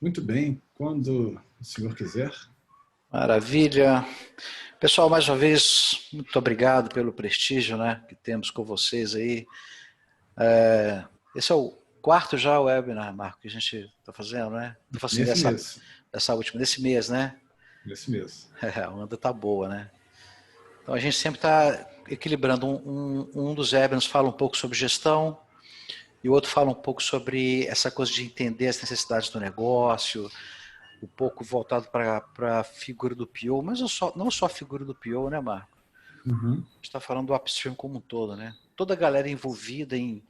Muito bem, quando o senhor quiser. Maravilha. Pessoal, mais uma vez, muito obrigado pelo prestígio, né, que temos com vocês aí. Esse é o quarto já webinar, Marco, que a gente está fazendo, né? Estou fazendo assim, Nesse mês. dessa última, desse mês, né? Nesse mês. A onda tá boa, né? Então a gente sempre está equilibrando. Um dos webinars fala um pouco sobre gestão e o outro fala um pouco sobre essa coisa de entender as necessidades do negócio, um pouco voltado para a figura do PO, mas não só a figura do PO, né, Marco? Uhum. A gente está falando do upstream como um todo, né? Toda a galera envolvida em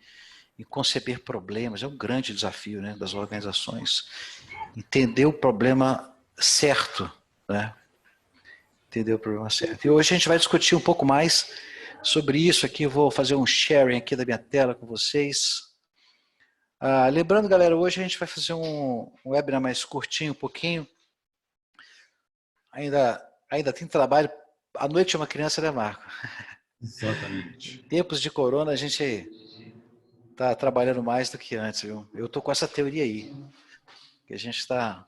conceber problemas é um grande desafio, né, das organizações. Entender o problema certo, né? Entender o problema certo. E hoje a gente vai discutir um pouco mais sobre isso aqui. Eu vou fazer um sharing aqui da minha tela com vocês. Lembrando, galera, hoje a gente vai fazer um webinar mais curtinho, um pouquinho. Ainda tem trabalho. A noite é uma criança, né, Marco? Em Exatamente. tempos de corona, a gente está trabalhando mais do que antes, viu? Eu estou com essa teoria aí, que a gente está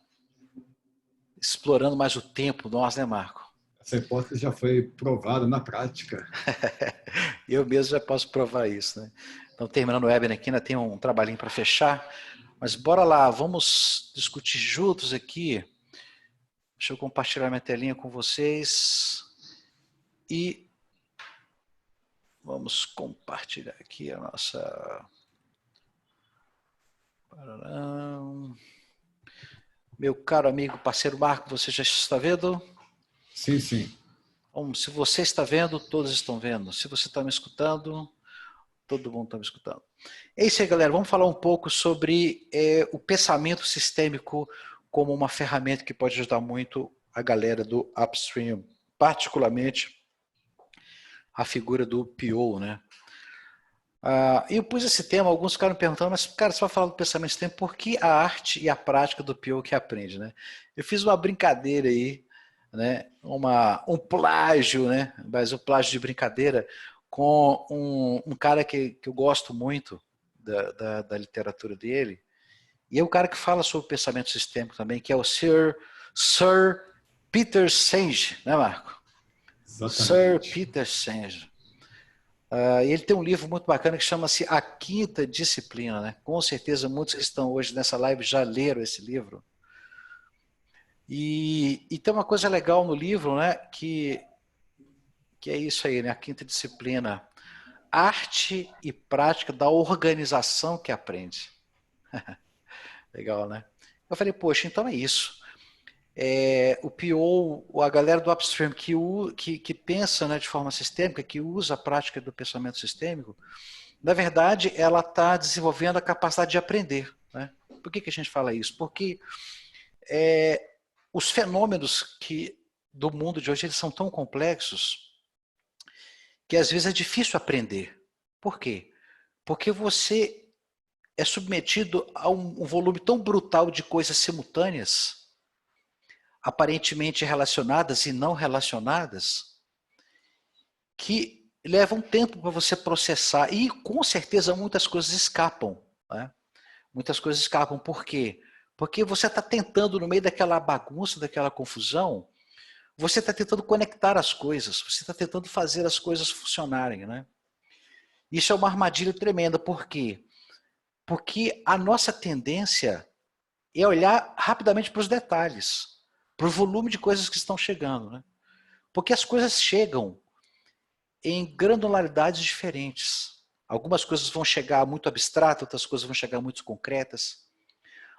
explorando mais o tempo nós, né, Marco? Essa hipótese já foi provada na prática. Eu mesmo já posso provar isso, né? Então, terminando o webinar aqui, ainda tem um trabalhinho para fechar, mas bora lá, vamos discutir juntos aqui. Deixa eu compartilhar minha telinha com vocês e vamos compartilhar aqui a nossa... Meu caro amigo, parceiro Marco, você já está vendo? Sim, sim. Bom, se você está vendo, todos estão vendo. Se você está me escutando, todo mundo está me escutando. É isso aí, galera. Vamos falar um pouco sobre o pensamento sistêmico como uma ferramenta que pode ajudar muito a galera do upstream, particularmente a figura do PO, né? E eu pus esse tema, alguns ficaram me perguntando, mas, cara, você vai falar do pensamento sistêmico, por que a arte e a prática do PO que aprende, né? Eu fiz uma brincadeira aí, né? Um plágio, né? Mas um plágio de brincadeira com um cara que eu gosto muito da literatura dele, e é o cara que fala sobre o pensamento sistêmico também, que é o Sir Peter Senge, né, Marco? Sir Exatamente. Peter Senge. E ele tem um livro muito bacana que chama-se A Quinta Disciplina, né? Com certeza muitos que estão hoje nessa live já leram esse livro. E tem uma coisa legal no livro, né? Que é isso aí, né? A quinta disciplina. Arte e prática da organização que aprende. Legal, né? Eu falei, poxa, então é isso. O PO, a galera do upstream que pensa, né, de forma sistêmica, que usa a prática do pensamento sistêmico, na verdade, ela está desenvolvendo a capacidade de aprender. Né? Por que a gente fala isso? Porque os fenômenos do mundo de hoje eles são tão complexos que às vezes é difícil aprender. Por quê? Porque você é submetido a um volume tão brutal de coisas simultâneas, aparentemente relacionadas e não relacionadas, que leva um tempo para você processar. E com certeza muitas coisas escapam. Né? Muitas coisas escapam. Por quê? Porque você está tentando, no meio daquela bagunça, daquela confusão, você está tentando conectar as coisas, você está tentando fazer as coisas funcionarem. Né? Isso é uma armadilha tremenda. Por quê? Porque a nossa tendência é olhar rapidamente para os detalhes, para o volume de coisas que estão chegando. Né? Porque as coisas chegam em granularidades diferentes. Algumas coisas vão chegar muito abstratas, outras coisas vão chegar muito concretas.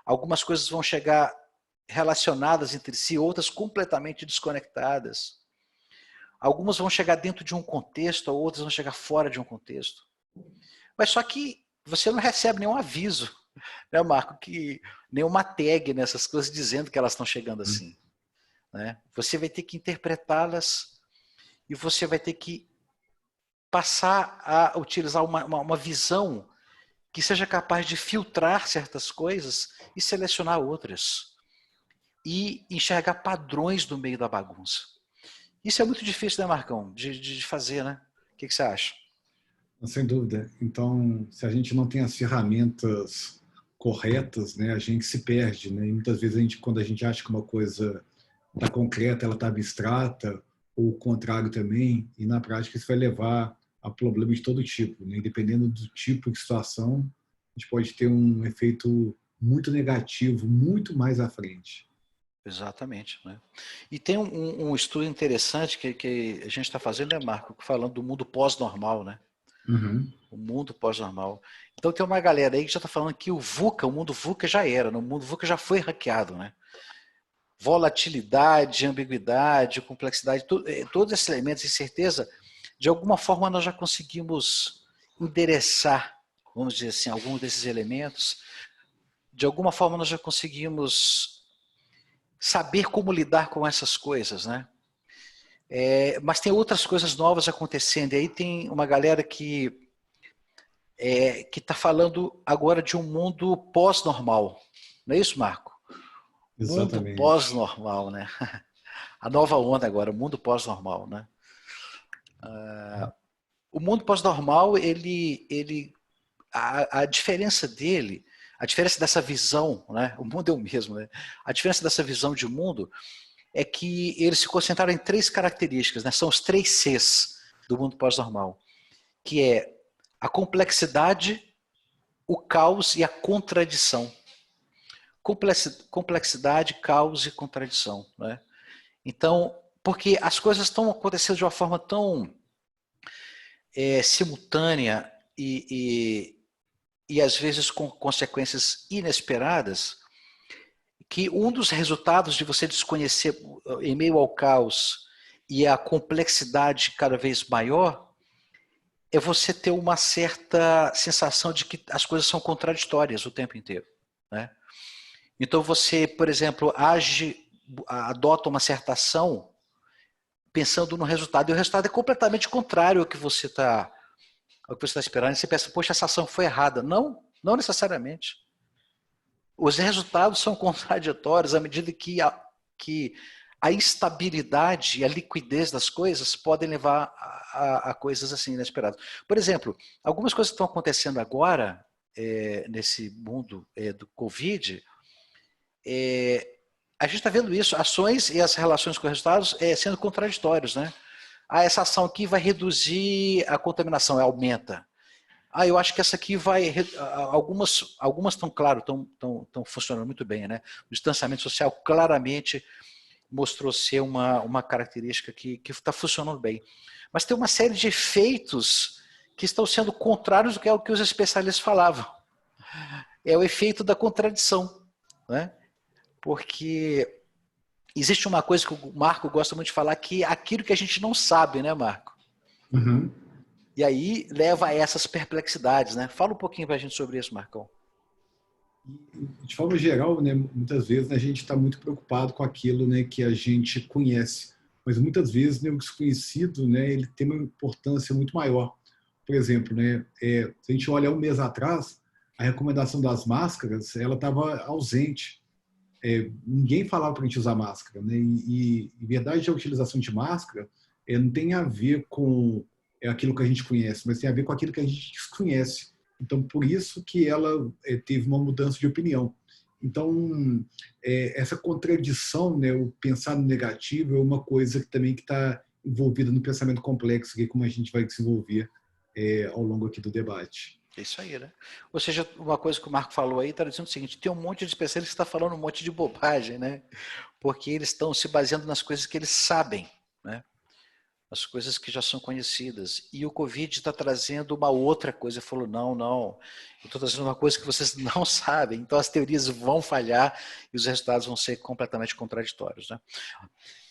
Algumas coisas vão chegar relacionadas entre si, outras completamente desconectadas. Algumas vão chegar dentro de um contexto, outras vão chegar fora de um contexto. Mas só que você não recebe nenhum aviso, né, Marco, nenhuma tag nessas coisas dizendo que elas estão chegando assim. Né? Você vai ter que interpretá-las e você vai ter que passar a utilizar uma visão que seja capaz de filtrar certas coisas e selecionar outras. E enxergar padrões no meio da bagunça. Isso é muito difícil, né, Marcão? De fazer, né? O que você acha? Sem dúvida. Então, se a gente não tem as ferramentas corretas, né, a gente se perde, né? E muitas vezes quando a gente acha que uma coisa está concreta, ela está abstrata, ou o contrário também, e na prática isso vai levar a problemas de todo tipo, né? Dependendo do tipo de situação, a gente pode ter um efeito muito negativo, muito mais à frente. Exatamente, né? E tem um estudo interessante que a gente está fazendo, né, Marco? Falando do mundo pós-normal, né? Uhum. O mundo pós-normal. Então tem uma galera aí que já está falando que o VUCA, o mundo VUCA já era, né? O mundo VUCA já foi hackeado, né? Volatilidade, ambiguidade, complexidade, todos esses elementos de incerteza, de alguma forma nós já conseguimos endereçar, vamos dizer assim, alguns desses elementos. De alguma forma nós já conseguimos saber como lidar com essas coisas, né? Mas tem outras coisas novas acontecendo. E aí tem uma galera que está falando agora de um mundo pós-normal. Não é isso, Marco? Mundo Exatamente. pós-normal, né? A nova onda agora, mundo pós-normal, né? O mundo pós-normal, a diferença dele, a diferença dessa visão, né? O mundo é o mesmo, né? A diferença dessa visão de mundo é que eles se concentraram em três características, né? São os três Cs do mundo pós-normal, que é a complexidade, o caos e a contradição. Complexidade, caos e contradição, né? Então, porque as coisas estão acontecendo de uma forma tão simultânea e às vezes com consequências inesperadas, que um dos resultados de você desconhecer em meio ao caos e a complexidade cada vez maior é você ter uma certa sensação de que as coisas são contraditórias o tempo inteiro, né? Então você, por exemplo, adota uma certa ação pensando no resultado, e o resultado é completamente contrário ao que você está esperando, e você pensa, poxa, essa ação foi errada. Não, não necessariamente. Os resultados são contraditórios à medida que a instabilidade e a liquidez das coisas podem levar a coisas assim inesperadas. Por exemplo, algumas coisas que estão acontecendo agora, nesse mundo do Covid, a gente está vendo isso, ações e as relações com resultados sendo contraditórios, né? Essa ação aqui vai reduzir a contaminação, aumenta. Eu acho que essa aqui vai. Algumas estão, claro, estão funcionando muito bem, né? O distanciamento social claramente mostrou ser uma característica que está funcionando bem. Mas tem uma série de efeitos que estão sendo contrários do que é o que os especialistas falavam. É o efeito da contradição, né? Porque existe uma coisa que o Marco gosta muito de falar, que é aquilo que a gente não sabe, né, Marco? Uhum. E aí leva a essas perplexidades, né? Fala um pouquinho para a gente sobre isso, Marcão. De forma geral, né, muitas vezes a gente está muito preocupado com aquilo, né, que a gente conhece, mas muitas vezes, né, o desconhecido, né, ele tem uma importância muito maior. Por exemplo, né, se a gente olhar um mês atrás, a recomendação das máscaras ela estava ausente. Ninguém falava para a gente usar máscara, né? Em verdade, a utilização de máscara não tem a ver com aquilo que a gente conhece, mas tem a ver com aquilo que a gente desconhece. Então, por isso que ela teve uma mudança de opinião. Então, essa contradição, né, o pensar no negativo, é uma coisa que também está envolvida no pensamento complexo, que é como a gente vai desenvolver ao longo aqui do debate. É isso aí, né? Ou seja, uma coisa que o Marco falou aí está dizendo o seguinte: tem um monte de especialistas que está falando um monte de bobagem, né? Porque eles estão se baseando nas coisas que eles sabem, né? As coisas que já são conhecidas. E o Covid está trazendo uma outra coisa. Ele falou, não, eu estou trazendo uma coisa que vocês não sabem. Então as teorias vão falhar e os resultados vão ser completamente contraditórios, né?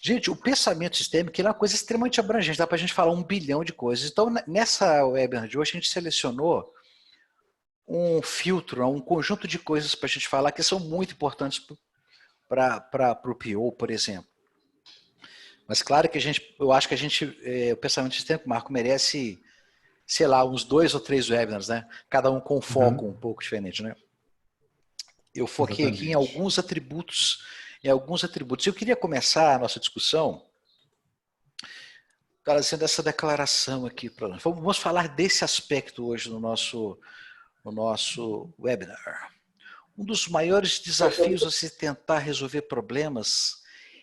Gente, o pensamento sistêmico é uma coisa extremamente abrangente. Dá para a gente falar 1 bilhão de coisas. Então, nessa webinar de hoje, a gente selecionou um filtro, um conjunto de coisas para a gente falar que são muito importantes para o PO, por exemplo. Mas claro que eu acho que o pensamento sistêmico, Marco, merece, sei lá, uns 2 ou 3 webinars, né? Cada um com um foco um pouco diferente, né? Eu foquei aqui em Exatamente. alguns atributos, Eu queria começar a nossa discussão trazendo essa declaração aqui para nós. Vamos falar desse aspecto hoje no nosso webinar. Um dos maiores desafios a se tentar resolver problemas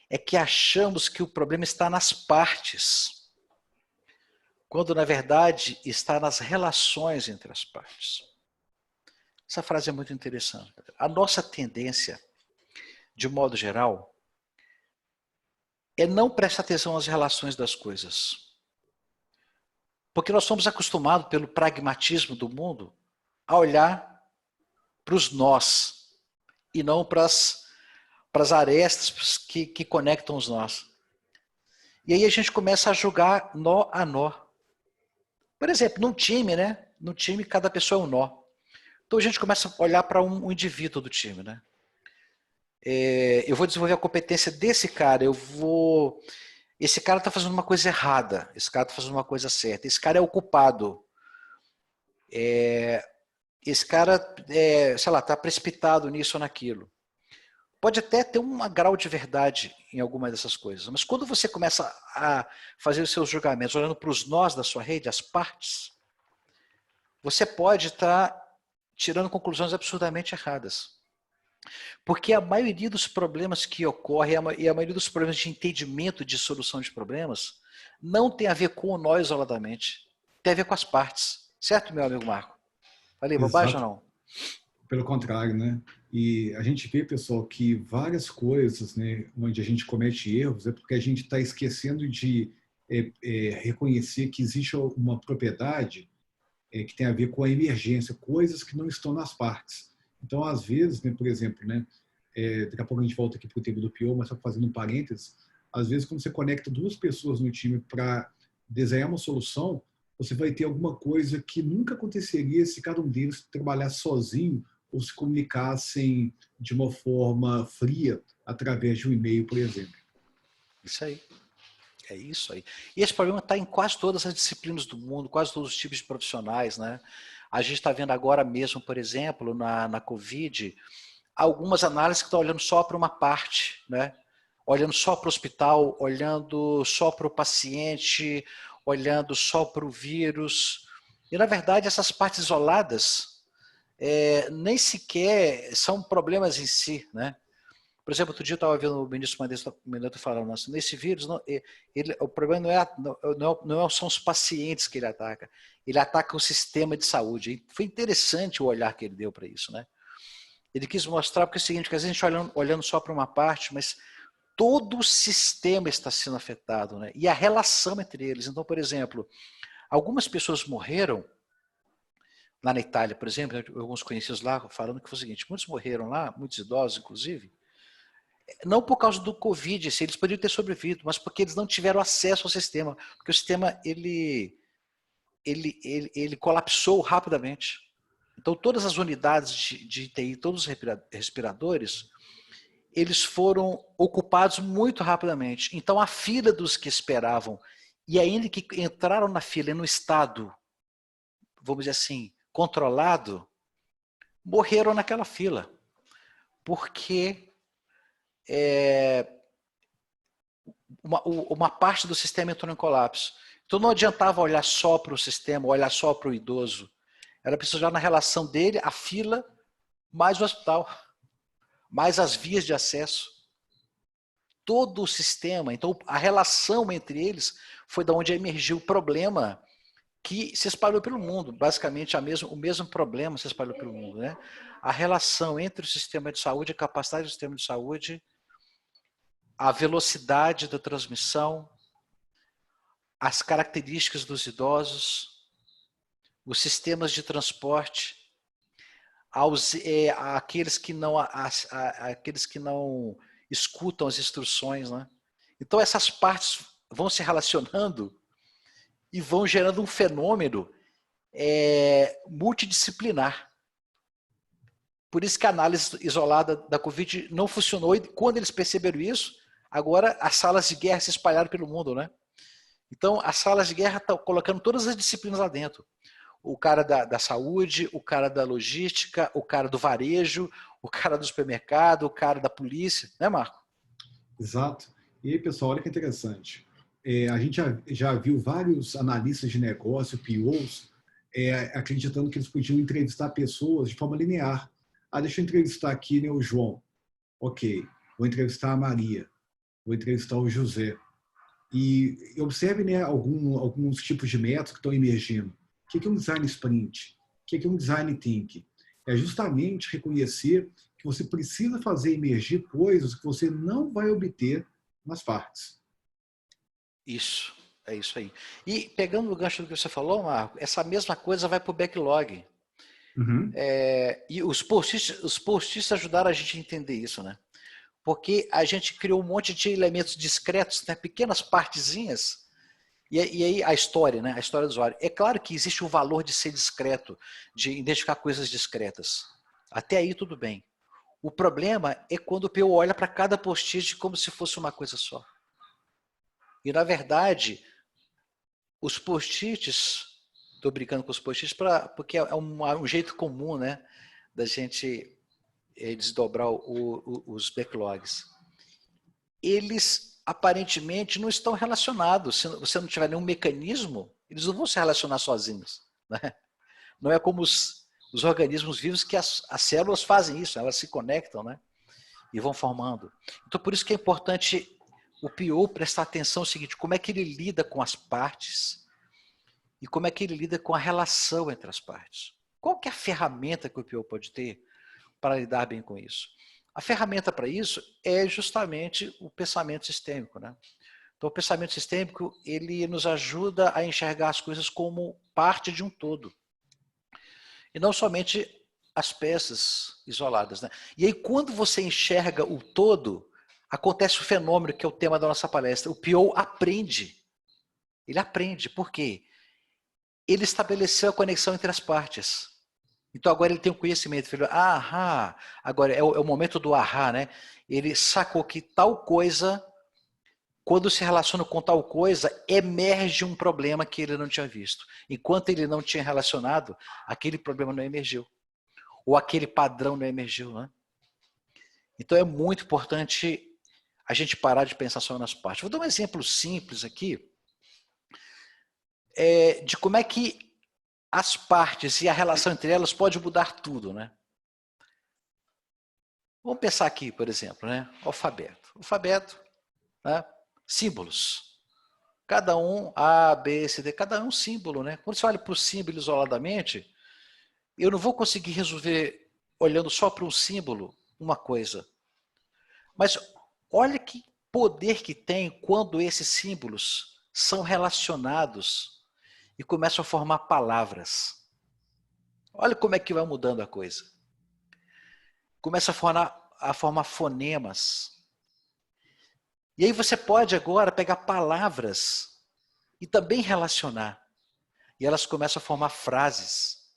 é que achamos que o problema está nas partes, quando na verdade está nas relações entre as partes. Essa frase é muito interessante. A nossa tendência, de modo geral, é não prestar atenção às relações das coisas. Porque nós somos acostumados, pelo pragmatismo do mundo, a olhar para os nós e não para as arestas que conectam os nós. E aí a gente começa a julgar nó a nó. Por exemplo, num time, né? No time, cada pessoa é um nó. Então a gente começa a olhar para um indivíduo do time, né? Eu vou desenvolver a competência desse cara, esse cara está fazendo uma coisa errada, esse cara está fazendo uma coisa certa, esse cara é o culpado. Esse cara, sei lá, está precipitado nisso ou naquilo. Pode até ter um grau de verdade em alguma dessas coisas, mas quando você começa a fazer os seus julgamentos olhando para os nós da sua rede, as partes, você pode estar tirando conclusões absurdamente erradas. Porque a maioria dos problemas que ocorrem e a maioria dos problemas de entendimento de solução de problemas não tem a ver com nós isoladamente, tem a ver com as partes. Certo, meu amigo Marco? Falei bobagem ou não? Pelo contrário, né? E a gente vê, pessoal, que várias coisas, né, onde a gente comete erros é porque a gente está esquecendo de reconhecer que existe uma propriedade que tem a ver com a emergência, coisas que não estão nas partes. Então, às vezes, né, por exemplo, né, daqui a pouco a gente volta aqui para o tema do pior, mas só fazendo um parênteses, às vezes, quando você conecta duas pessoas no time para desenhar uma solução, você vai ter alguma coisa que nunca aconteceria se cada um deles trabalhasse sozinho ou se comunicassem de uma forma fria através de um e-mail, por exemplo. Isso aí. É isso aí. E esse problema está em quase todas as disciplinas do mundo, quase todos os tipos de profissionais, né? A gente está vendo agora mesmo, por exemplo, na Covid, algumas análises que estão olhando só para uma parte, né? Olhando só para o hospital, olhando só para o paciente, olhando só para o vírus. E, na verdade, essas partes isoladas nem sequer são problemas em si, né? Por exemplo, outro dia eu estava vendo o ministro Mandetta falando assim, nesse vírus, o problema não são os pacientes que ele ataca o sistema de saúde. E foi interessante o olhar que ele deu para isso, né? Ele quis mostrar, porque é o seguinte, que às vezes a gente olhando só para uma parte, mas todo o sistema está sendo afetado, né? E a relação entre eles. Então, por exemplo, algumas pessoas morreram, lá na Itália, por exemplo, alguns conhecidos lá falando que foi o seguinte, muitos morreram lá, muitos idosos, inclusive, não por causa do Covid, se eles poderiam ter sobrevivido, mas porque eles não tiveram acesso ao sistema, porque o sistema ele colapsou rapidamente. Então todas as unidades de TI, todos os respiradores, eles foram ocupados muito rapidamente. Então a fila dos que esperavam e ainda que entraram na fila no estado, vamos dizer assim, controlado, morreram naquela fila, porque uma parte do sistema entrou em colapso. Então não adiantava olhar só para o sistema, olhar só para o idoso. Era preciso olhar na relação dele, a fila, mais o hospital, mais as vias de acesso. Todo o sistema, então a relação entre eles foi da onde emergiu o problema que se espalhou pelo mundo. Basicamente o mesmo problema se espalhou pelo mundo, né? A relação entre o sistema de saúde, a capacidade do sistema de saúde, a velocidade da transmissão, as características dos idosos, os sistemas de transporte, aqueles que não escutam as instruções, né? Então essas partes vão se relacionando e vão gerando um fenômeno multidisciplinar. Por isso que a análise isolada da Covid não funcionou, e quando eles perceberam isso, agora as salas de guerra se espalharam pelo mundo, né? Então as salas de guerra estão colocando todas as disciplinas lá dentro. O cara da saúde, o cara da logística, o cara do varejo, o cara do supermercado, o cara da polícia, né, Marco? Exato. E aí, pessoal, olha que interessante. A gente já viu vários analistas de negócio, POs, acreditando que eles podiam entrevistar pessoas de forma linear. deixa eu entrevistar aqui, né, o João. Ok, vou entrevistar a Maria, vou entrevistar o José. E observe, né, alguns tipos de métodos que estão emergindo. O que é um design sprint? O que é um design thinking? É justamente reconhecer que você precisa fazer emergir coisas que você não vai obter nas partes. Isso, é isso aí. E pegando o gancho do que você falou, Marco, essa mesma coisa vai para o backlog. Uhum. E os post-its ajudaram a gente a entender isso, né? Porque a gente criou um monte de elementos discretos, né? Pequenas partezinhas, e aí a história, né? A história do usuário. É claro que existe o valor de ser discreto, de identificar coisas discretas. Até aí tudo bem. O problema é quando o PO olha para cada post-it como se fosse uma coisa só. E na verdade, os post-its, estou brincando com os post-its porque é um jeito comum, né, da gente desdobrar os backlogs. Eles aparentemente não estão relacionados. Se você não tiver nenhum mecanismo, eles não vão se relacionar sozinhos, né? Não é como os organismos vivos que as células fazem isso, elas se conectam, né? E vão formando. Então, por isso que é importante o PO prestar atenção no seguinte, como é que ele lida com as partes e como é que ele lida com a relação entre as partes. Qual que é a ferramenta que o PO pode ter para lidar bem com isso? A ferramenta para isso é justamente o pensamento sistêmico, né? Então, o pensamento sistêmico, ele nos ajuda a enxergar as coisas como parte de um todo. E não somente as peças isoladas, né? E aí, quando você enxerga o todo, acontece o fenômeno que é o tema da nossa palestra. O PO aprende. Ele aprende. Por quê? Ele estabeleceu a conexão entre as partes. Então agora ele tem um conhecimento. Ele falou, ahá, agora é o momento do ahá, né? Ele sacou que tal coisa, quando se relaciona com tal coisa, emerge um problema que ele não tinha visto. Enquanto ele não tinha relacionado, aquele problema não emergiu. Ou aquele padrão não emergiu, né? Então é muito importante a gente parar de pensar só nas partes. Vou dar um exemplo simples aqui de como é que as partes e a relação entre elas pode mudar tudo, né? Vamos pensar aqui, por exemplo, né? Alfabeto. Alfabeto, né? Símbolos. Cada um, A, B, C, D, cada um é um símbolo, né? Quando você olha para o símbolo isoladamente, eu não vou conseguir resolver, olhando só para um símbolo, uma coisa. Mas olha que poder que tem quando esses símbolos são relacionados e começam a formar palavras. Olha como é que vai mudando a coisa. Começa a formar fonemas. E aí você pode agora pegar palavras e também relacionar. E elas começam a formar frases.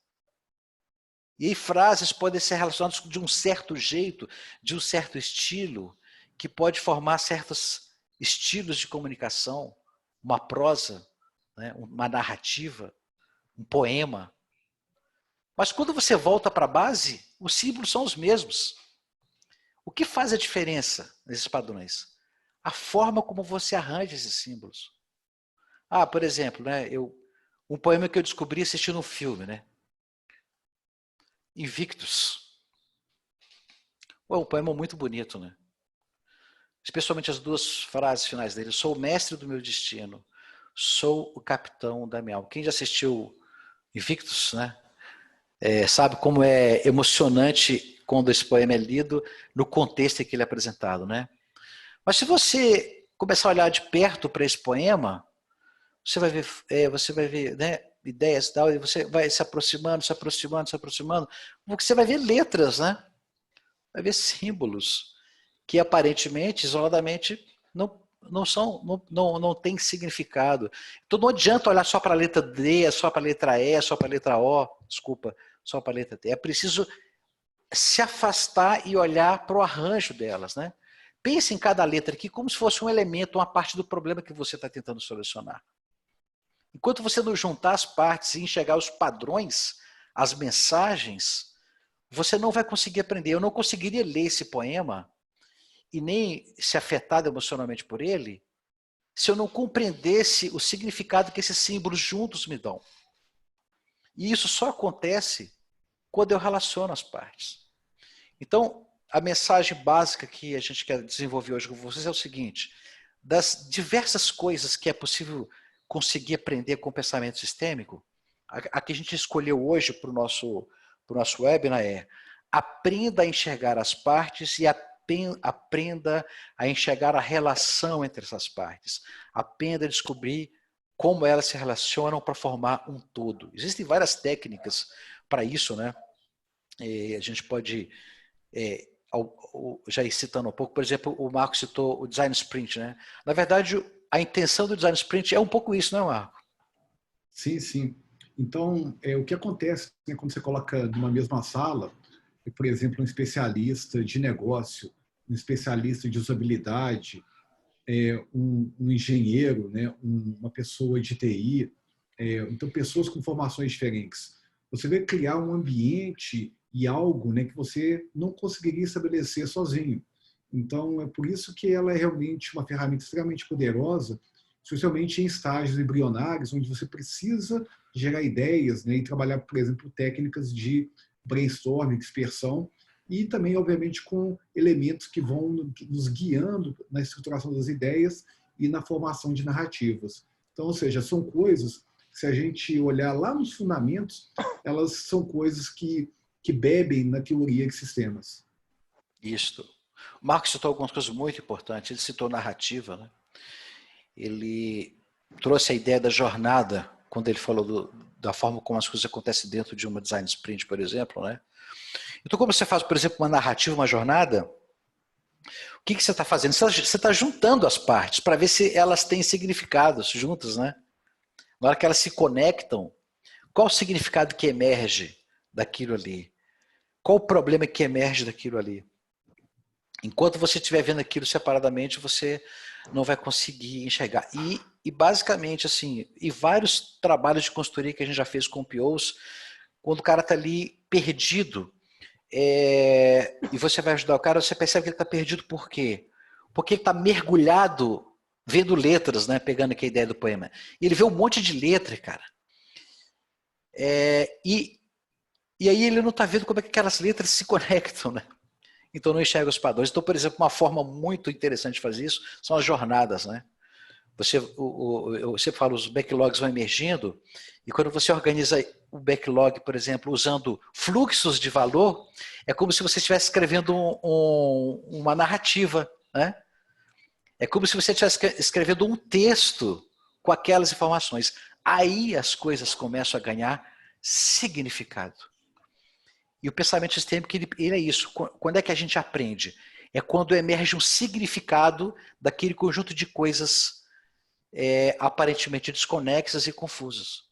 E aí frases podem ser relacionadas de um certo jeito, de um certo estilo, que pode formar certos estilos de comunicação, uma prosa, né, uma narrativa, um poema. Mas quando você volta para a base, os símbolos são os mesmos. O que faz a diferença nesses padrões? A forma como você arranja esses símbolos. Por exemplo, né, um poema que eu descobri assistindo um filme, né? Invictus. Um poema muito bonito, né? Especialmente as duas frases finais dele. Sou o mestre do meu destino. Sou o capitão da minha alma. Quem já assistiu Invictus, né? Sabe como é emocionante quando esse poema é lido no contexto em que ele é apresentado, né? Mas se você começar a olhar de perto para esse poema, você vai ver, né, ideias e tal, e você vai se aproximando, se aproximando, se aproximando, porque você vai ver letras, né? Vai ver símbolos que aparentemente, isoladamente, não tem significado. Então não adianta olhar só para a letra D, só para a letra E, só para a letra O, desculpa, só para a letra T. É preciso se afastar e olhar para o arranjo delas, né? Pense em cada letra aqui como se fosse um elemento, uma parte do problema que você está tentando solucionar. Enquanto você não juntar as partes e enxergar os padrões, as mensagens, você não vai conseguir aprender. Eu não conseguiria ler esse poema e nem ser afetado emocionalmente por ele se eu não compreendesse o significado que esses símbolos juntos me dão. E isso só acontece quando eu relaciono as partes. Então, a mensagem básica que a gente quer desenvolver hoje com vocês é o seguinte: das diversas coisas que é possível conseguir aprender com pensamento sistêmico, a que a gente escolheu hoje para o nosso webinar é: aprenda a enxergar as partes e aprenda a enxergar a relação entre essas partes. Aprenda a descobrir como elas se relacionam para formar um todo. Existem várias técnicas para isso, né? A gente pode, já ir citando um pouco, por exemplo, o Marco citou o Design Sprint, né? Na verdade, a intenção do Design Sprint é um pouco isso, não é, Marco? Sim, sim. Então, o que acontece, né, quando você coloca numa mesma sala, por exemplo, um especialista de negócio, um especialista de usabilidade, um engenheiro, né, uma pessoa de TI, então pessoas com formações diferentes. Você vai criar um ambiente e algo, né, que você não conseguiria estabelecer sozinho. Então, é por isso que ela é realmente uma ferramenta extremamente poderosa, especialmente em estágios embrionários, onde você precisa gerar ideias, né, e trabalhar, por exemplo, técnicas de brainstorming, dispersão, e também, obviamente, com elementos que vão nos guiando na estruturação das ideias e na formação de narrativas. Então, ou seja, são coisas que, se a gente olhar lá nos fundamentos, elas são coisas que bebem na teoria de sistemas. Isso. O Marcos citou algumas coisas muito importantes. Ele citou narrativa, né? Ele trouxe a ideia da jornada, quando ele falou da forma como as coisas acontecem dentro de uma design sprint, por exemplo, né? Então, como você faz, por exemplo, uma narrativa, uma jornada, o que você está fazendo? Você está juntando as partes para ver se elas têm significados juntas, né? Na hora que elas se conectam, qual o significado que emerge daquilo ali? Qual o problema que emerge daquilo ali? Enquanto você estiver vendo aquilo separadamente, você não vai conseguir enxergar. E basicamente, assim, e vários trabalhos de consultoria que a gente já fez com POs, quando o cara está ali perdido, e você vai ajudar o cara, você percebe que ele está perdido por quê? Porque ele está mergulhado vendo letras, né? Pegando aqui a ideia do poema. E ele vê um monte de letra, cara. E aí ele não está vendo como é que aquelas letras se conectam, né? Então não enxerga os padrões. Então, por exemplo, uma forma muito interessante de fazer isso são as jornadas, né? Você fala, os backlogs vão emergindo, e quando você organiza o backlog, por exemplo, usando fluxos de valor, é como se você estivesse escrevendo uma narrativa, né? É como se você estivesse escrevendo um texto com aquelas informações. Aí as coisas começam a ganhar significado. E o pensamento sistêmico, ele é isso. Quando é que a gente aprende? É quando emerge um significado daquele conjunto de coisas aparentemente desconexas e confusas.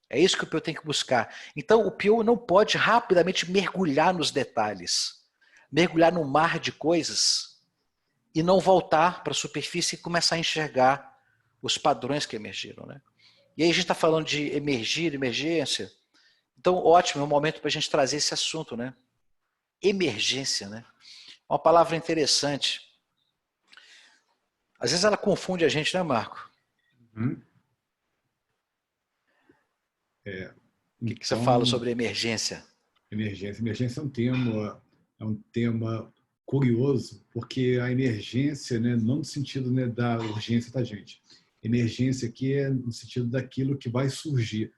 É isso que o PO tem que buscar. Então, o PO não pode rapidamente mergulhar nos detalhes, mergulhar no mar de coisas e não voltar para a superfície e começar a enxergar os padrões que emergiram, né? E aí a gente está falando de emergência. Então, ótimo, é um momento para a gente trazer esse assunto, né? Emergência, né? Uma palavra interessante. Às vezes ela confunde a gente, né, Marco? O que você fala sobre emergência? Emergência é um tema curioso, porque a emergência, né, não no sentido, né, da urgência da gente. Emergência aqui é no sentido daquilo que vai surgir.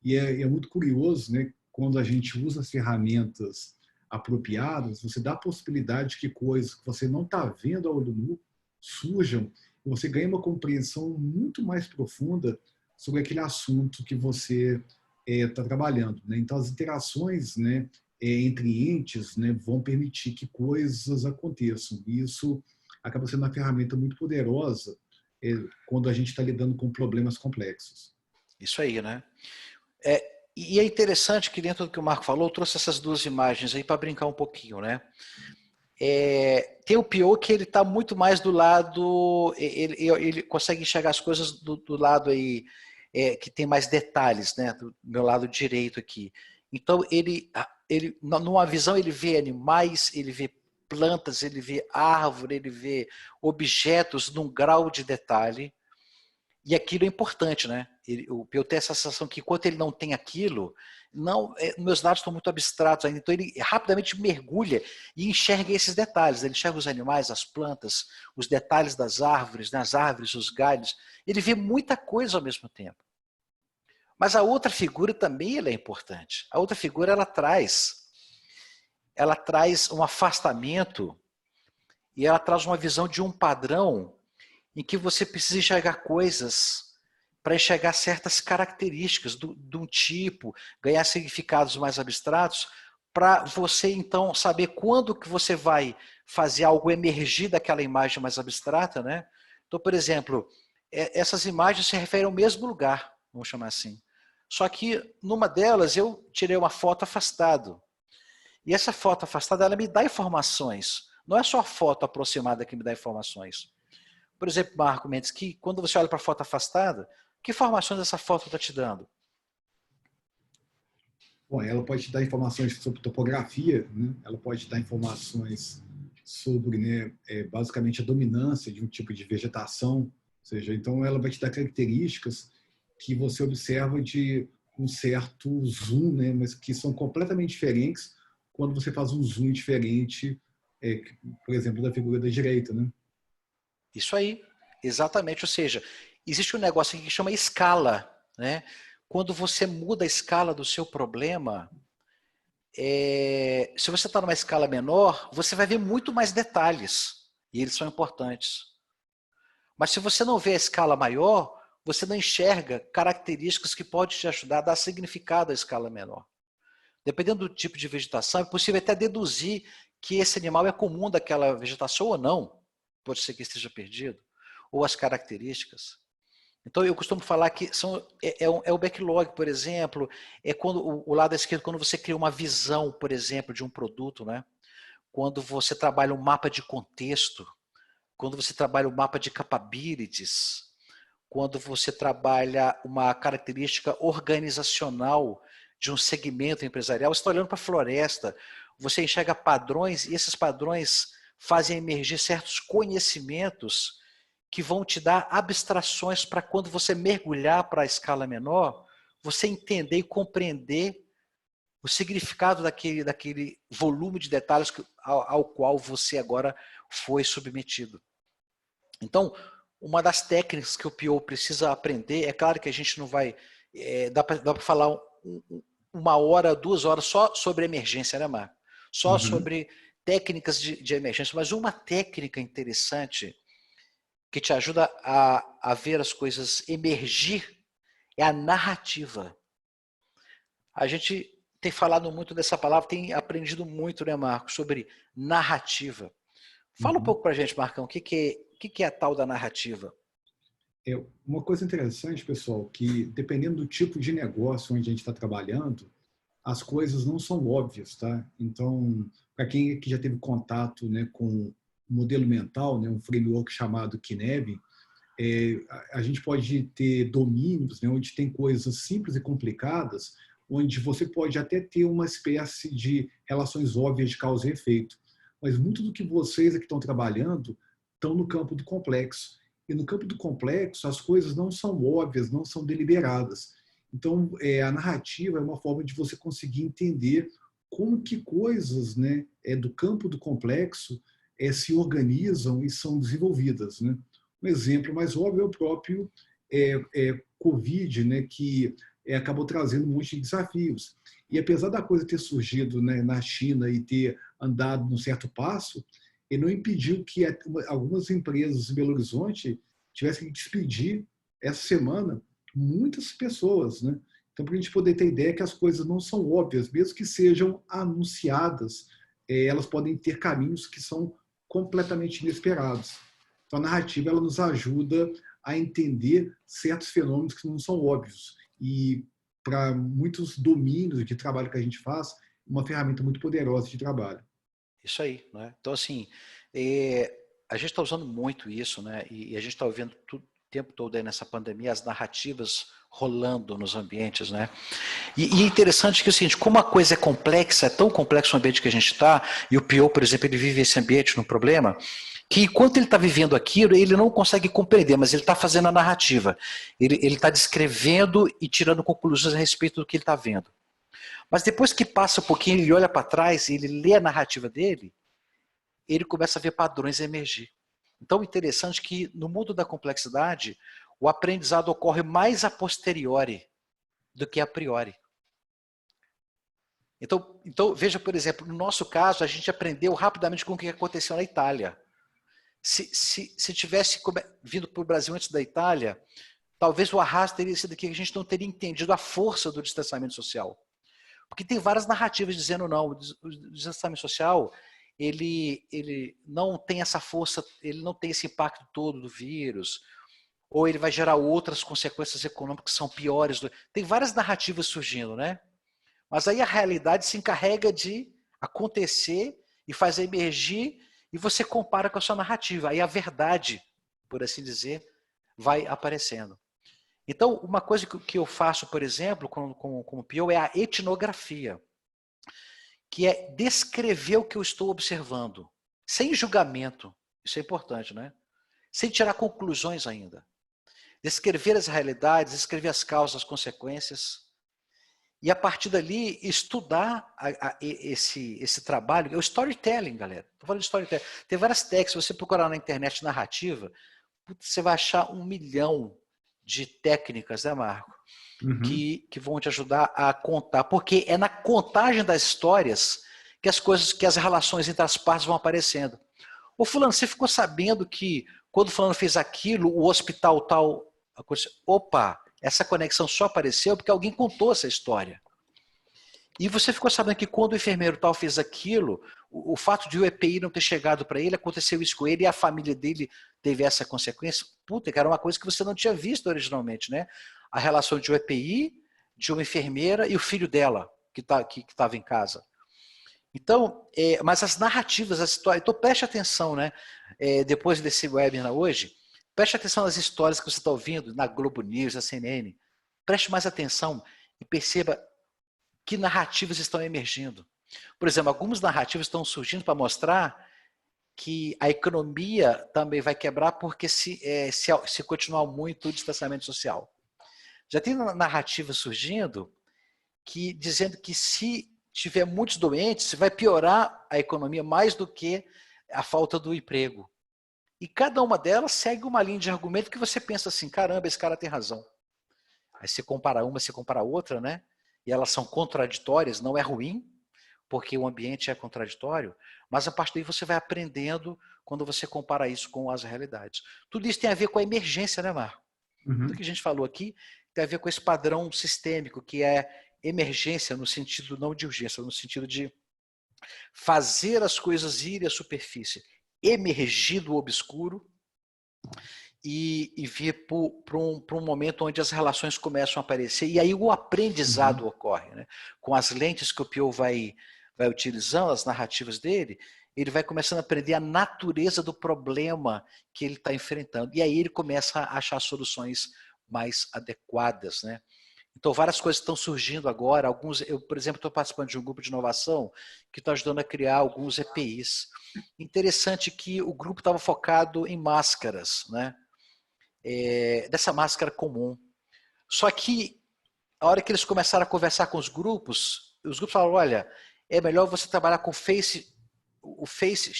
E é muito curioso, né, quando a gente usa as ferramentas apropriadas, você dá a possibilidade que coisas que você não está vendo ao olho nu surjam, e você ganha uma compreensão muito mais profunda sobre aquele assunto que você está trabalhando, né? Então, as interações, né, entre entes, né, vão permitir que coisas aconteçam. E isso acaba sendo uma ferramenta muito poderosa quando a gente está lidando com problemas complexos. Isso aí, né? E é interessante que dentro do que o Marco falou, eu trouxe essas duas imagens aí para brincar um pouquinho, né? Tem o PO que ele está muito mais do lado, ele consegue enxergar as coisas do lado aí, que tem mais detalhes, né? Do meu lado direito aqui. Então, ele numa visão, ele vê animais, ele vê plantas, ele vê árvore, ele vê objetos num grau de detalhe. E aquilo é importante, né? O PO tem essa sensação que enquanto ele não tem aquilo, não, meus dados estão muito abstratos ainda. Então ele rapidamente mergulha e enxerga esses detalhes. Ele enxerga os animais, as plantas, os detalhes das árvores, né, as árvores, os galhos. Ele vê muita coisa ao mesmo tempo. Mas a outra figura também ela é importante. A outra figura ela traz um afastamento e ela traz uma visão de um padrão em que você precisa enxergar coisas para enxergar certas características de um tipo, ganhar significados mais abstratos, para você então saber quando que você vai fazer algo emergir daquela imagem mais abstrata, né? Então, por exemplo, essas imagens se referem ao mesmo lugar, vamos chamar assim. Só que numa delas eu tirei uma foto afastado. E essa foto afastada, ela me dá informações. Não é só a foto aproximada que me dá informações. Por exemplo, Marco Mendes, que quando você olha para a foto afastada, que informações essa foto está te dando? Bom, ela pode te dar informações sobre topografia, né? Ela pode te dar informações sobre, né, basicamente a dominância de um tipo de vegetação, ou seja, então ela vai te dar características que você observa de um certo zoom, né, mas que são completamente diferentes quando você faz um zoom diferente, por exemplo, da figura da direita, né? Isso aí, exatamente. Ou seja, existe um negócio aqui que chama escala, né? Quando você muda a escala do seu problema, se você está numa escala menor, você vai ver muito mais detalhes, e eles são importantes. Mas se você não vê a escala maior, você não enxerga características que podem te ajudar a dar significado à escala menor. Dependendo do tipo de vegetação, é possível até deduzir que esse animal é comum daquela vegetação ou não. Pode ser que esteja perdido. Ou as características. Então, eu costumo falar que é o backlog, por exemplo, é quando o lado esquerdo, quando você cria uma visão, por exemplo, de um produto, né? Quando você trabalha um mapa de contexto, quando você trabalha um mapa de capabilities, quando você trabalha uma característica organizacional de um segmento empresarial, você está olhando para a floresta, você enxerga padrões e esses padrões fazem emergir certos conhecimentos que vão te dar abstrações para quando você mergulhar para a escala menor, você entender e compreender o significado daquele volume de detalhes ao qual você agora foi submetido. Então, uma das técnicas que o PO precisa aprender, é claro que a gente não vai, dá para falar uma hora, 2 horas só sobre emergência, né, Marco? Só sobre técnicas de emergência, mas uma técnica interessante que te ajuda a ver as coisas emergir é a narrativa. A gente tem falado muito dessa palavra, tem aprendido muito, né, Marco, sobre narrativa. Fala um pouco para a gente, Marcão, o que é a tal da narrativa? Uma coisa interessante, pessoal, que dependendo do tipo de negócio onde a gente está trabalhando, as coisas não são óbvias, tá? Então, para quem que já teve contato, né, com um modelo mental, né, um framework chamado Kineb, a gente pode ter domínios, né, onde tem coisas simples e complicadas, onde você pode até ter uma espécie de relações óbvias de causa e efeito. Mas muito do que vocês aqui estão trabalhando estão no campo do complexo. E no campo do complexo, as coisas não são óbvias, não são deliberadas. Então, a narrativa é uma forma de você conseguir entender como que coisas, né, do campo do complexo se organizam e são desenvolvidas, né? Um exemplo mais óbvio é o próprio Covid, né, que acabou trazendo um monte de desafios. E apesar da coisa ter surgido, né, na China e ter andado num certo passo, ele não impediu que algumas empresas em Belo Horizonte tivessem que despedir essa semana muitas pessoas, né? Então, para a gente poder ter ideia que as coisas não são óbvias, mesmo que sejam anunciadas, elas podem ter caminhos que são completamente inesperados. Então, a narrativa ela nos ajuda a entender certos fenômenos que não são óbvios. E, para muitos domínios de trabalho que a gente faz, uma ferramenta muito poderosa de trabalho. Isso aí, né? Então, assim, a gente está usando muito isso, né? E a gente está ouvindo o tempo todo aí nessa pandemia as narrativas rolando nos ambientes, né? E é interessante que é o seguinte, como a coisa é complexa, é tão complexo o ambiente que a gente está, e o Pio, por exemplo, ele vive esse ambiente no problema, que enquanto ele está vivendo aquilo, ele não consegue compreender, mas ele está fazendo a narrativa. Ele está descrevendo e tirando conclusões a respeito do que ele está vendo. Mas depois que passa um pouquinho, ele olha para trás e ele lê a narrativa dele, ele começa a ver padrões emergir. Então, o interessante é que no mundo da complexidade, o aprendizado ocorre mais a posteriori do que a priori. Então, veja, por exemplo, no nosso caso, a gente aprendeu rapidamente com o que aconteceu na Itália. Se tivesse vindo para o Brasil antes da Itália, talvez o arrasto teria sido que a gente não teria entendido a força do distanciamento social. Porque tem várias narrativas dizendo não, o distanciamento social, ele não tem essa força, ele não tem esse impacto todo do vírus, ou ele vai gerar outras consequências econômicas que são piores. Tem várias narrativas surgindo, né? Mas aí a realidade se encarrega de acontecer e faz emergir e você compara com a sua narrativa. Aí a verdade, por assim dizer, vai aparecendo. Então, uma coisa que eu faço, por exemplo, como PO, é a etnografia, que é descrever o que eu estou observando, sem julgamento. Isso é importante, né? Sem tirar conclusões ainda. Descrever as realidades, descrever as causas, as consequências. E a partir dali, estudar esse trabalho. É o storytelling, galera. Estou falando de storytelling. Tem várias técnicas. Se você procurar na internet narrativa, você vai achar 1 milhão de técnicas, né, Marco? Uhum. Que vão te ajudar a contar. Porque é na contagem das histórias que as relações entre as partes vão aparecendo. Ô, fulano, você ficou sabendo que quando o fulano fez aquilo, o hospital tal... Opa, essa conexão só apareceu porque alguém contou essa história. E você ficou sabendo que quando o enfermeiro tal fez aquilo, o fato de o EPI não ter chegado para ele, aconteceu isso com ele e a família dele teve essa consequência. Puta, que era uma coisa que você não tinha visto originalmente, né? A relação de um EPI, de uma enfermeira e o filho dela, que estava em casa. Então, mas as narrativas, as histórias... Então preste atenção, né? Depois desse webinar hoje, preste atenção nas histórias que você está ouvindo na Globo News, na CNN. Preste mais atenção e perceba que narrativas estão emergindo. Por exemplo, algumas narrativas estão surgindo para mostrar que a economia também vai quebrar porque se continuar muito o distanciamento social. Já tem narrativas surgindo dizendo que se tiver muitos doentes, vai piorar a economia mais do que a falta do emprego. E cada uma delas segue uma linha de argumento que você pensa assim, caramba, esse cara tem razão. Aí você compara uma, você compara outra, né? E elas são contraditórias, não é ruim, porque o ambiente é contraditório, mas a partir daí você vai aprendendo quando você compara isso com as realidades. Tudo isso tem a ver com a emergência, né, Marco? Tudo que a gente falou aqui tem a ver com esse padrão sistêmico, que é emergência no sentido não de urgência, no sentido de fazer as coisas irem à superfície, emergir do obscuro e vir para um momento onde as relações começam a aparecer. E aí o aprendizado ocorre. Né? Com as lentes que o Pio vai utilizando, as narrativas dele, ele vai começando a aprender a natureza do problema que ele está enfrentando. E aí ele começa a achar soluções mais adequadas. Né? Então, várias coisas estão surgindo agora. Eu, por exemplo, estou participando de um grupo de inovação que está ajudando a criar alguns EPIs. Interessante que o grupo estava focado em máscaras, né? Dessa máscara comum. Só que, a hora que eles começaram a conversar com os grupos falaram, olha, é melhor você trabalhar com o face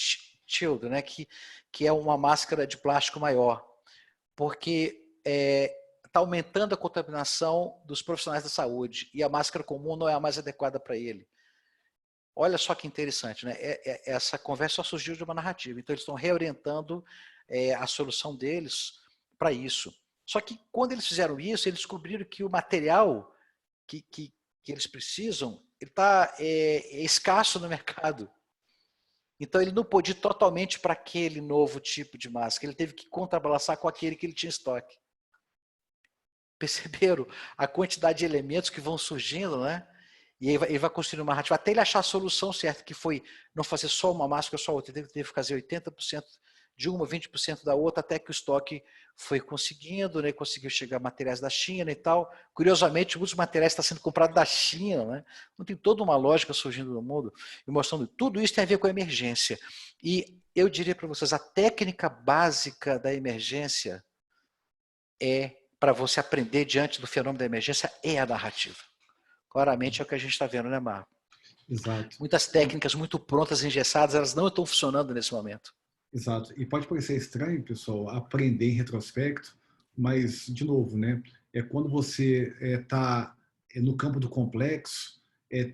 shield, né? Que é uma máscara de plástico maior, porque está aumentando a contaminação dos profissionais da saúde e a máscara comum não é a mais adequada para ele. Olha só que interessante, né? Essa conversa só surgiu de uma narrativa. Então, eles estão reorientando a solução deles para isso. Só que, quando eles fizeram isso, eles descobriram que o material que eles precisam está escasso no mercado. Então, ele não pôde ir totalmente para aquele novo tipo de máscara. Ele teve que contrabalançar com aquele que ele tinha estoque. Perceberam a quantidade de elementos que vão surgindo, né? E ele vai construir uma narrativa até ele achar a solução certa, que foi não fazer só uma máscara, só outra. Ele teve que fazer 80% de uma, 20% da outra, até que o estoque foi conseguindo, né? Conseguiu chegar materiais da China e tal. Curiosamente, muitos materiais estão sendo comprados da China, né? Então tem toda uma lógica surgindo no mundo e mostrando que tudo isso tem a ver com a emergência. E eu diria para vocês, a técnica básica da emergência para você aprender diante do fenômeno da emergência é a narrativa. Claramente é o que a gente está vendo, né, Marco? Exato. Muitas técnicas muito prontas, engessadas, elas não estão funcionando nesse momento. Exato. E pode parecer estranho, pessoal, aprender em retrospecto, mas, de novo, né, é quando você está no campo do complexo,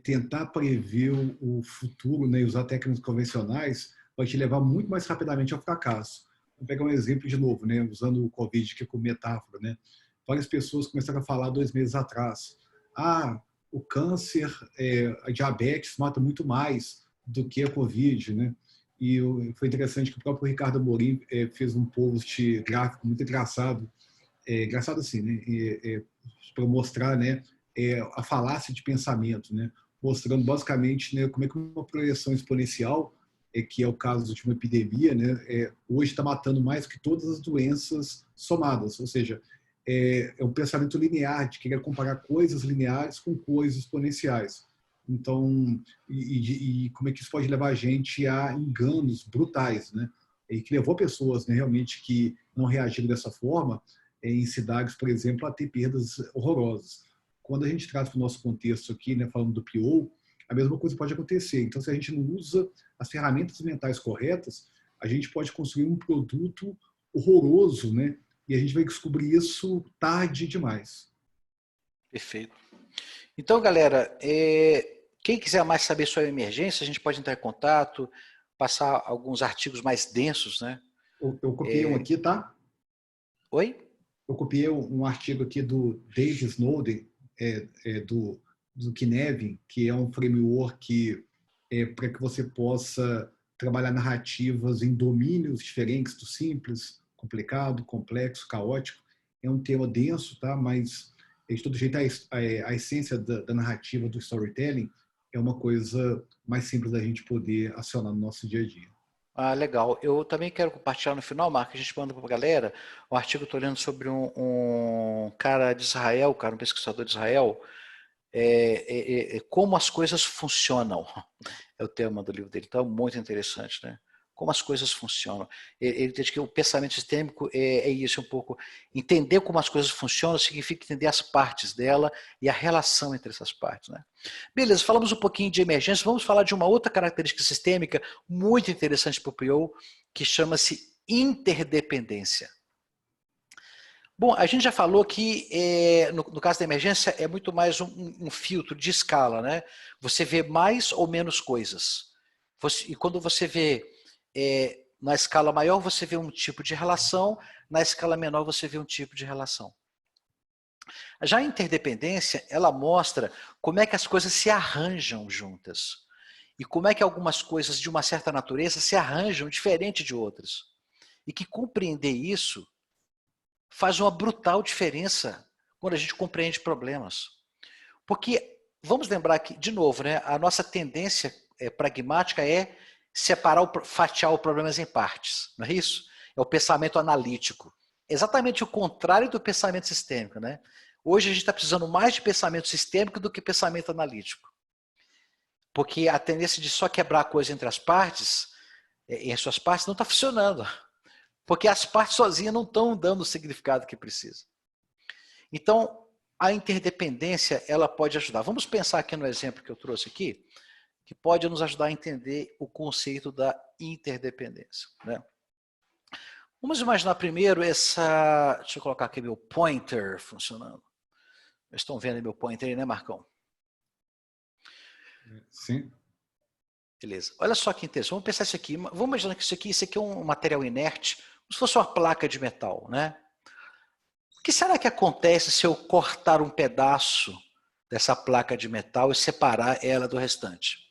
tentar prever o futuro, né, e usar técnicas convencionais vai te levar muito mais rapidamente ao fracasso. Vou pegar um exemplo de novo, né, usando o Covid aqui como metáfora. Né? Várias pessoas começaram a falar 2 meses atrás, o câncer, a diabetes mata muito mais do que a Covid, né? E foi interessante que o próprio Ricardo Amorim fez um post gráfico muito engraçado, engraçado assim, né? Para mostrar, né, a falácia de pensamento, né? Mostrando basicamente, né, como é que uma projeção exponencial, que é o caso de uma epidemia, né, hoje está matando mais que todas as doenças somadas, ou seja, é um pensamento linear, de querer comparar coisas lineares com coisas exponenciais. Então, e como é que isso pode levar a gente a enganos brutais, né? E que levou pessoas, né, realmente que não reagiram dessa forma, em cidades, por exemplo, a ter perdas horrorosas. Quando a gente traz para o nosso contexto aqui, né, falando do PO, a mesma coisa pode acontecer. Então, se a gente não usa as ferramentas mentais corretas, a gente pode construir um produto horroroso, né? E a gente vai descobrir isso tarde demais. Perfeito. Então, galera, quem quiser mais saber sobre emergência, a gente pode entrar em contato, passar alguns artigos mais densos, né? Eu copiei um aqui, tá? Oi? Eu copiei um artigo aqui do Dave Snowden, do Kinevin, que é um framework para que você possa trabalhar narrativas em domínios diferentes do simples, complicado, complexo, caótico. É um tema denso, tá? Mas de todo jeito a essência da narrativa, do storytelling, é uma coisa mais simples da gente poder acionar no nosso dia a dia. Ah, legal. Eu também quero compartilhar no final, Marco, a gente manda para a galera um artigo que eu estou lendo sobre um cara de Israel, um pesquisador de Israel, como as coisas funcionam. É o tema do livro dele. Então, muito interessante, né? Como as coisas funcionam. Ele diz que o pensamento sistêmico é isso um pouco. Entender como as coisas funcionam significa entender as partes dela e a relação entre essas partes, né? Beleza, falamos um pouquinho de emergência. Vamos falar de uma outra característica sistêmica muito interessante para o PO, que chama-se interdependência. Bom, a gente já falou que no caso da emergência é muito mais um filtro de escala, né? Você vê mais ou menos coisas. E quando você vê na escala maior, você vê um tipo de relação, na escala menor, você vê um tipo de relação. Já a interdependência, ela mostra como é que as coisas se arranjam juntas. E como é que algumas coisas de uma certa natureza se arranjam diferente de outras. E que compreender isso faz uma brutal diferença quando a gente compreende problemas. Porque, vamos lembrar que, de novo, né, a nossa tendência pragmática é fatiar os problemas em partes, não é isso? É o pensamento analítico. Exatamente o contrário do pensamento sistêmico, né? Hoje a gente está precisando mais de pensamento sistêmico do que pensamento analítico. Porque a tendência de só quebrar a coisa entre as partes, em suas partes, não está funcionando. Porque as partes sozinhas não estão dando o significado que precisa. Então, a interdependência, ela pode ajudar. Vamos pensar aqui no exemplo que eu trouxe aqui, que pode nos ajudar a entender o conceito da interdependência, né? Vamos imaginar primeiro essa... Deixa eu colocar aqui meu pointer funcionando. Vocês estão vendo meu pointer aí, né, Marcão? Sim. Beleza. Olha só que interessante. Vamos pensar isso aqui. Vamos imaginar que isso aqui é um material inerte, como se fosse uma placa de metal, né? O que será que acontece se eu cortar um pedaço dessa placa de metal e separar ela do restante?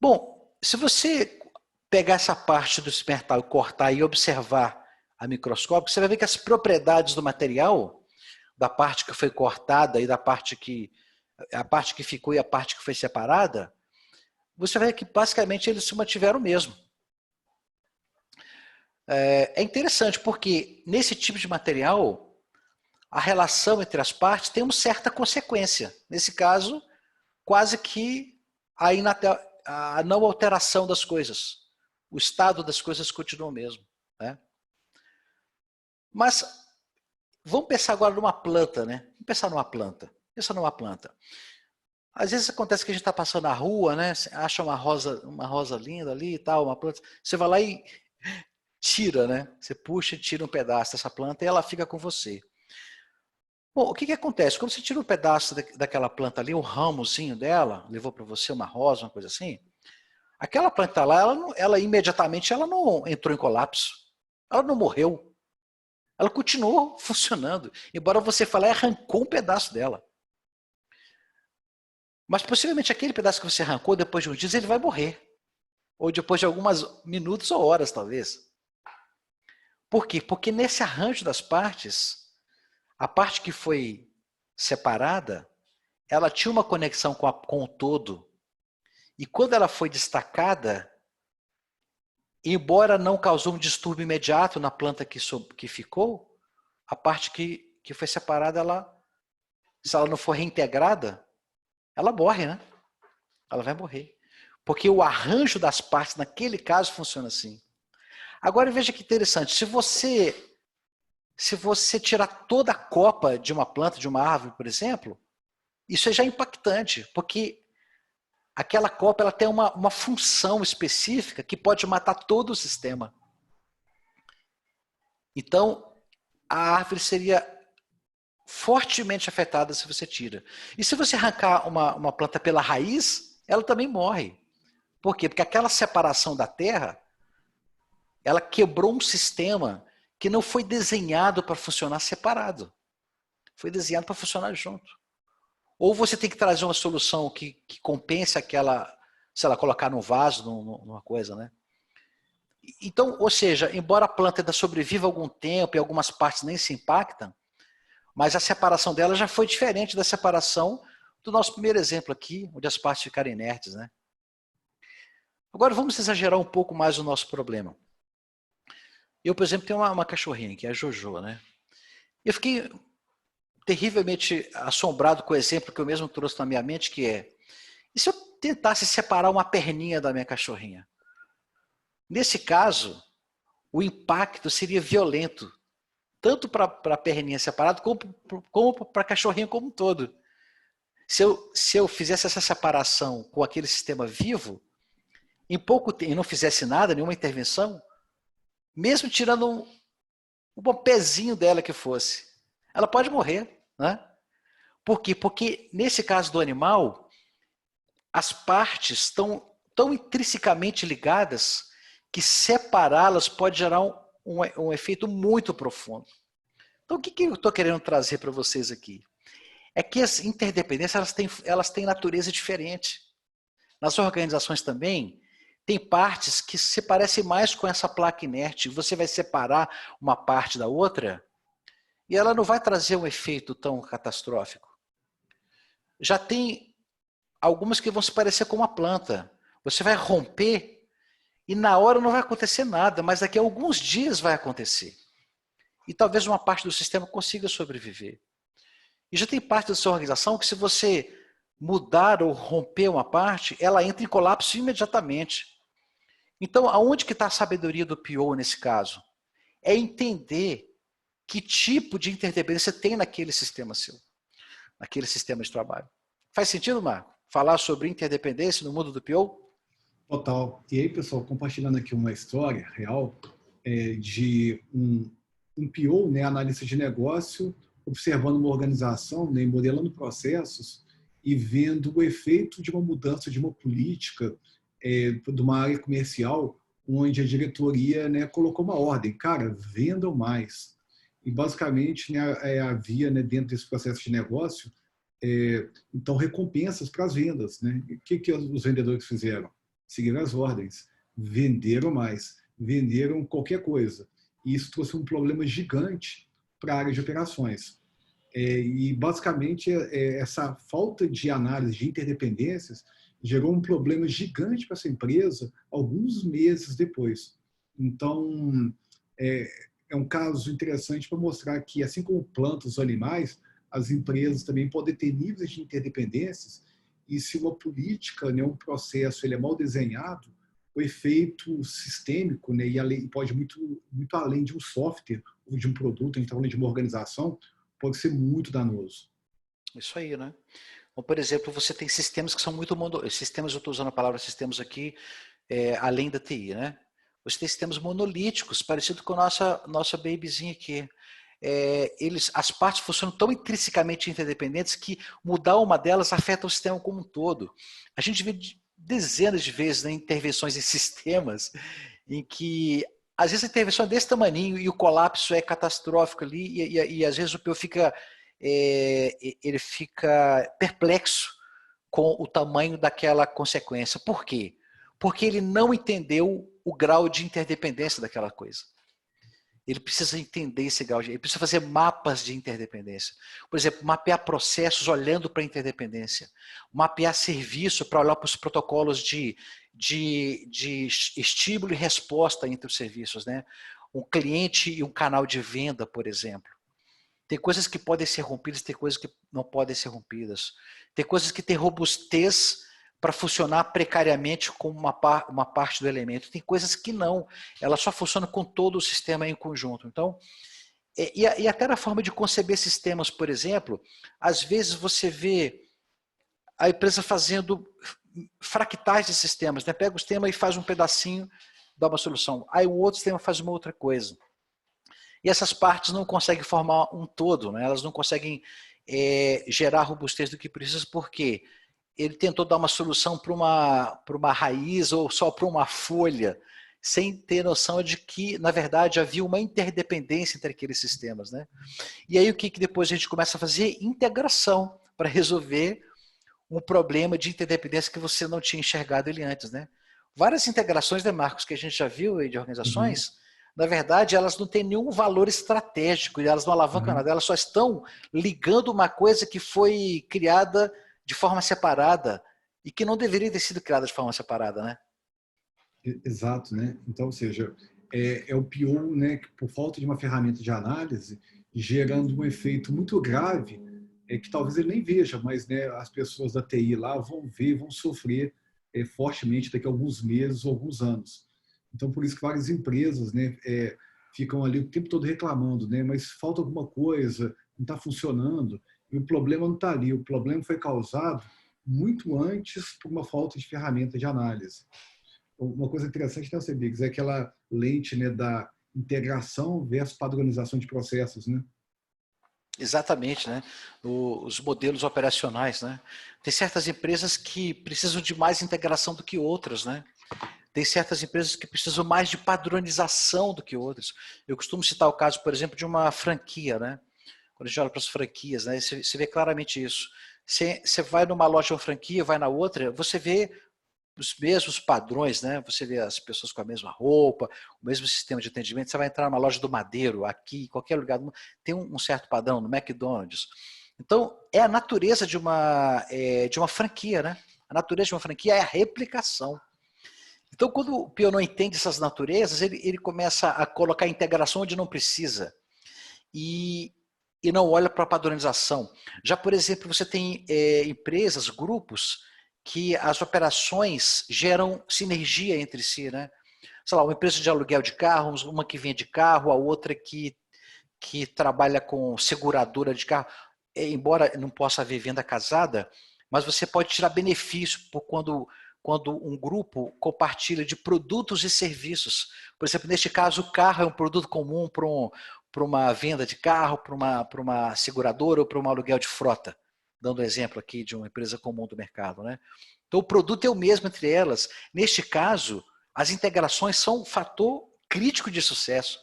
Bom, se você pegar essa parte do metal e cortar e observar a microscópio, você vai ver que as propriedades do material, da parte que foi cortada e da parte que a parte que ficou e a parte que foi separada, você vai ver que basicamente eles se mantiveram mesmo. É interessante porque nesse tipo de material a relação entre as partes tem uma certa consequência. Nesse caso, quase que a não alteração das coisas. O estado das coisas continua o mesmo, né? Mas vamos pensar agora numa planta, né? Vamos pensar numa planta. Pensa numa planta. Às vezes acontece que a gente está passando na rua, né? Acha uma rosa linda ali e tal, uma planta. Você vai lá e tira, né? Você puxa e tira um pedaço dessa planta e ela fica com você. Bom, o que que acontece? Quando você tira um pedaço daquela planta ali, um ramozinho dela, levou para você uma rosa, uma coisa assim, aquela planta lá, ela imediatamente ela não entrou em colapso. Ela não morreu. Ela continuou funcionando. Embora você fale, arrancou um pedaço dela. Mas possivelmente aquele pedaço que você arrancou, depois de uns dias, ele vai morrer. Ou depois de alguns minutos ou horas, talvez. Por quê? Porque nesse arranjo das partes, a parte que foi separada, ela tinha uma conexão com o todo. E quando ela foi destacada, embora não causou um distúrbio imediato na planta que ficou, a parte que foi separada, se ela não for reintegrada, ela morre, né? Ela vai morrer. Porque o arranjo das partes, naquele caso, funciona assim. Agora veja que interessante, se você tirar toda a copa de uma planta, de uma árvore, por exemplo, isso é já impactante, porque aquela copa ela tem uma função específica que pode matar todo o sistema. Então, a árvore seria fortemente afetada se você tira. E se você arrancar uma planta pela raiz, ela também morre. Por quê? Porque aquela separação da terra, ela quebrou um sistema que não foi desenhado para funcionar separado. Foi desenhado para funcionar junto. Ou você tem que trazer uma solução que compense aquela, sei lá, colocar num vaso, numa coisa, né? Então, ou seja, embora a planta ainda sobreviva algum tempo e algumas partes nem se impactam, mas a separação dela já foi diferente da separação do nosso primeiro exemplo aqui, onde as partes ficaram inertes, né? Agora vamos exagerar um pouco mais o nosso problema. Eu, por exemplo, tenho uma cachorrinha, que é a Jojo, né? Eu fiquei terrivelmente assombrado com o exemplo que eu mesmo trouxe na minha mente, que é, e se eu tentasse separar uma perninha da minha cachorrinha? Nesse caso, o impacto seria violento, tanto para a perninha separada, como para a cachorrinha como um todo. Se eu fizesse essa separação com aquele sistema vivo, em pouco tempo, e não fizesse nada, nenhuma intervenção, mesmo tirando um pezinho dela que fosse, ela pode morrer, né? Por quê? Porque nesse caso do animal, as partes estão tão intrinsecamente ligadas que separá-las pode gerar um efeito muito profundo. Então, o que eu estou querendo trazer para vocês aqui? É que as interdependências elas têm natureza diferente. Nas organizações também, tem partes que se parecem mais com essa placa inerte. Você vai separar uma parte da outra e ela não vai trazer um efeito tão catastrófico. Já tem algumas que vão se parecer com uma planta. Você vai romper e na hora não vai acontecer nada, mas daqui a alguns dias vai acontecer. E talvez uma parte do sistema consiga sobreviver. E já tem parte da sua organização que se você mudar ou romper uma parte, ela entra em colapso imediatamente. Então, aonde que está a sabedoria do PO nesse caso? É entender que tipo de interdependência tem naquele sistema seu, naquele sistema de trabalho. Faz sentido, Marco? Falar sobre interdependência no mundo do PO? Total. E aí, pessoal, compartilhando aqui uma história real de um PO, né, analista de negócio, observando uma organização, né, modelando processos e vendo o efeito de uma mudança de uma política de uma área comercial, onde a diretoria, né, colocou uma ordem, cara, vendam mais. E basicamente, né, havia, né, dentro desse processo de negócio, então recompensas para as vendas, né? O que os vendedores fizeram? Seguiram as ordens, venderam mais, venderam qualquer coisa. E isso trouxe um problema gigante para a área de operações. E basicamente essa falta de análise de interdependências gerou um problema gigante para essa empresa alguns meses depois. Então, é um caso interessante para mostrar que, assim como plantas ou animais, as empresas também podem ter níveis de interdependências e se uma política, né, um processo, ele é mal desenhado, o efeito sistêmico, né, e pode muito além de um software ou de um produto, a gente está falando de uma organização, pode ser muito danoso. Isso aí, né? Então, por exemplo, você tem sistemas que são muito sistemas, eu estou usando a palavra sistemas aqui, além da TI, né? Você tem sistemas monolíticos, parecido com a nossa babyzinha aqui. As partes funcionam tão intrinsecamente interdependentes que mudar uma delas afeta o sistema como um todo. A gente vê dezenas de vezes, né, intervenções em sistemas em que às vezes a intervenção é desse tamaninho e o colapso é catastrófico ali e às vezes o PO ele fica perplexo com o tamanho daquela consequência. Por quê? Porque ele não entendeu o grau de interdependência daquela coisa. Ele precisa entender esse grau, ele precisa fazer mapas de interdependência. Por exemplo, mapear processos olhando para a interdependência. Mapear serviço para olhar para os protocolos de estímulo e resposta entre os serviços, né? Um cliente e um canal de venda, por exemplo. Tem coisas que podem ser rompidas, tem coisas que não podem ser rompidas. Tem coisas que têm robustez para funcionar precariamente com uma parte do elemento. Tem coisas que não. Ela só funciona com todo o sistema em conjunto. Então, e até na forma de conceber sistemas, por exemplo, às vezes você vê a empresa fazendo fractais de sistemas, né? Pega o sistema e faz um pedacinho, dá uma solução. Aí o outro sistema faz uma outra coisa. E essas partes não conseguem formar um todo, né? Elas não conseguem gerar a robustez do que precisa, porque ele tentou dar uma solução para uma raiz ou só para uma folha, sem ter noção de que, na verdade, havia uma interdependência entre aqueles sistemas, né? E aí o que depois a gente começa a fazer? Integração para resolver um problema de interdependência que você não tinha enxergado ele antes, né? Várias integrações, né, Marcos, que a gente já viu aí de organizações, na verdade, elas não têm nenhum valor estratégico, elas não alavancam nada, elas só estão ligando uma coisa que foi criada de forma separada e que não deveria ter sido criada de forma separada, né? Exato, né? Então, ou seja, o PO, né, que por falta de uma ferramenta de análise, gerando um efeito muito grave, que talvez ele nem veja, mas, né, as pessoas da TI lá vão ver, vão sofrer fortemente daqui a alguns meses ou alguns anos. Então, por isso que várias empresas, né, ficam ali o tempo todo reclamando, né, mas falta alguma coisa, não está funcionando, e o problema não está ali, o problema foi causado muito antes por uma falta de ferramenta de análise. Uma coisa interessante, né, Biggs, é aquela lente, né, da integração versus padronização de processos, né? Exatamente, né? Os modelos operacionais, né? Tem certas empresas que precisam de mais integração do que outras, né? Tem certas empresas que precisam mais de padronização do que outras. Eu costumo citar o caso, por exemplo, de uma franquia, né? Quando a gente olha para as franquias, né? Você vê claramente isso. Você vai numa loja ou franquia, vai na outra, você vê os mesmos padrões, né? Você vê as pessoas com a mesma roupa, o mesmo sistema de atendimento. Você vai entrar numa loja do Madeiro, aqui, em qualquer lugar, tem um certo padrão, no McDonald's. Então, é a natureza de uma franquia, né? A natureza de uma franquia é a replicação. Então, quando o PO não entende essas naturezas, ele começa a colocar integração onde não precisa e não olha para a padronização. Já, por exemplo, você tem empresas, grupos, que as operações geram sinergia entre si, né? Sei lá, uma empresa de aluguel de carros, uma que vende carro, a outra que trabalha com seguradora de carro. Embora não possa haver venda casada, mas você pode tirar benefício por quando um grupo compartilha de produtos e serviços. Por exemplo, neste caso, o carro é um produto comum para uma venda de carro, para uma seguradora ou para um aluguel de frota. Dando exemplo aqui de uma empresa comum do mercado, né? Então, o produto é o mesmo entre elas. Neste caso, as integrações são um fator crítico de sucesso.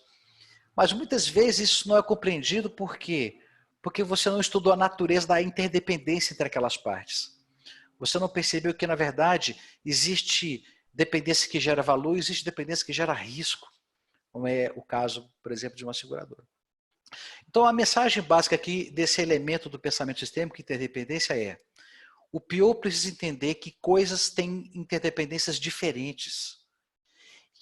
Mas muitas vezes isso não é compreendido por quê? Porque você não estudou a natureza da interdependência entre aquelas partes. Você não percebeu que, na verdade, existe dependência que gera valor e existe dependência que gera risco, como é o caso, por exemplo, de uma seguradora. Então, a mensagem básica aqui desse elemento do pensamento sistêmico, interdependência, é: o PO precisa entender que coisas têm interdependências diferentes.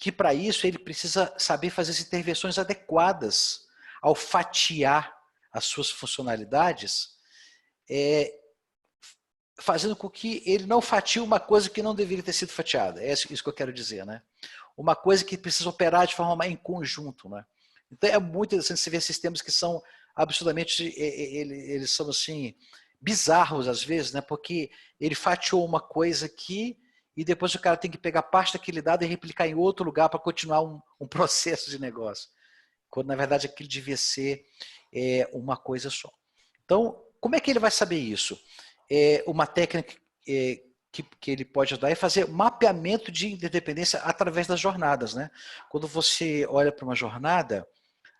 Que para isso ele precisa saber fazer as intervenções adequadas ao fatiar as suas funcionalidades, fazendo com que ele não fatie uma coisa que não deveria ter sido fatiada. É isso que eu quero dizer, né? Uma coisa que precisa operar de forma em conjunto, né? Então é muito interessante você ver sistemas que são absurdamente, eles são assim, bizarros às vezes, né? Porque ele fatiou uma coisa aqui e depois o cara tem que pegar parte daquele dado e replicar em outro lugar para continuar um processo de negócio. Quando na verdade aquilo devia ser uma coisa só. Então, como é que ele vai saber isso? Uma técnica que ele pode ajudar é fazer mapeamento de interdependência através das jornadas, né? Quando você olha para uma jornada,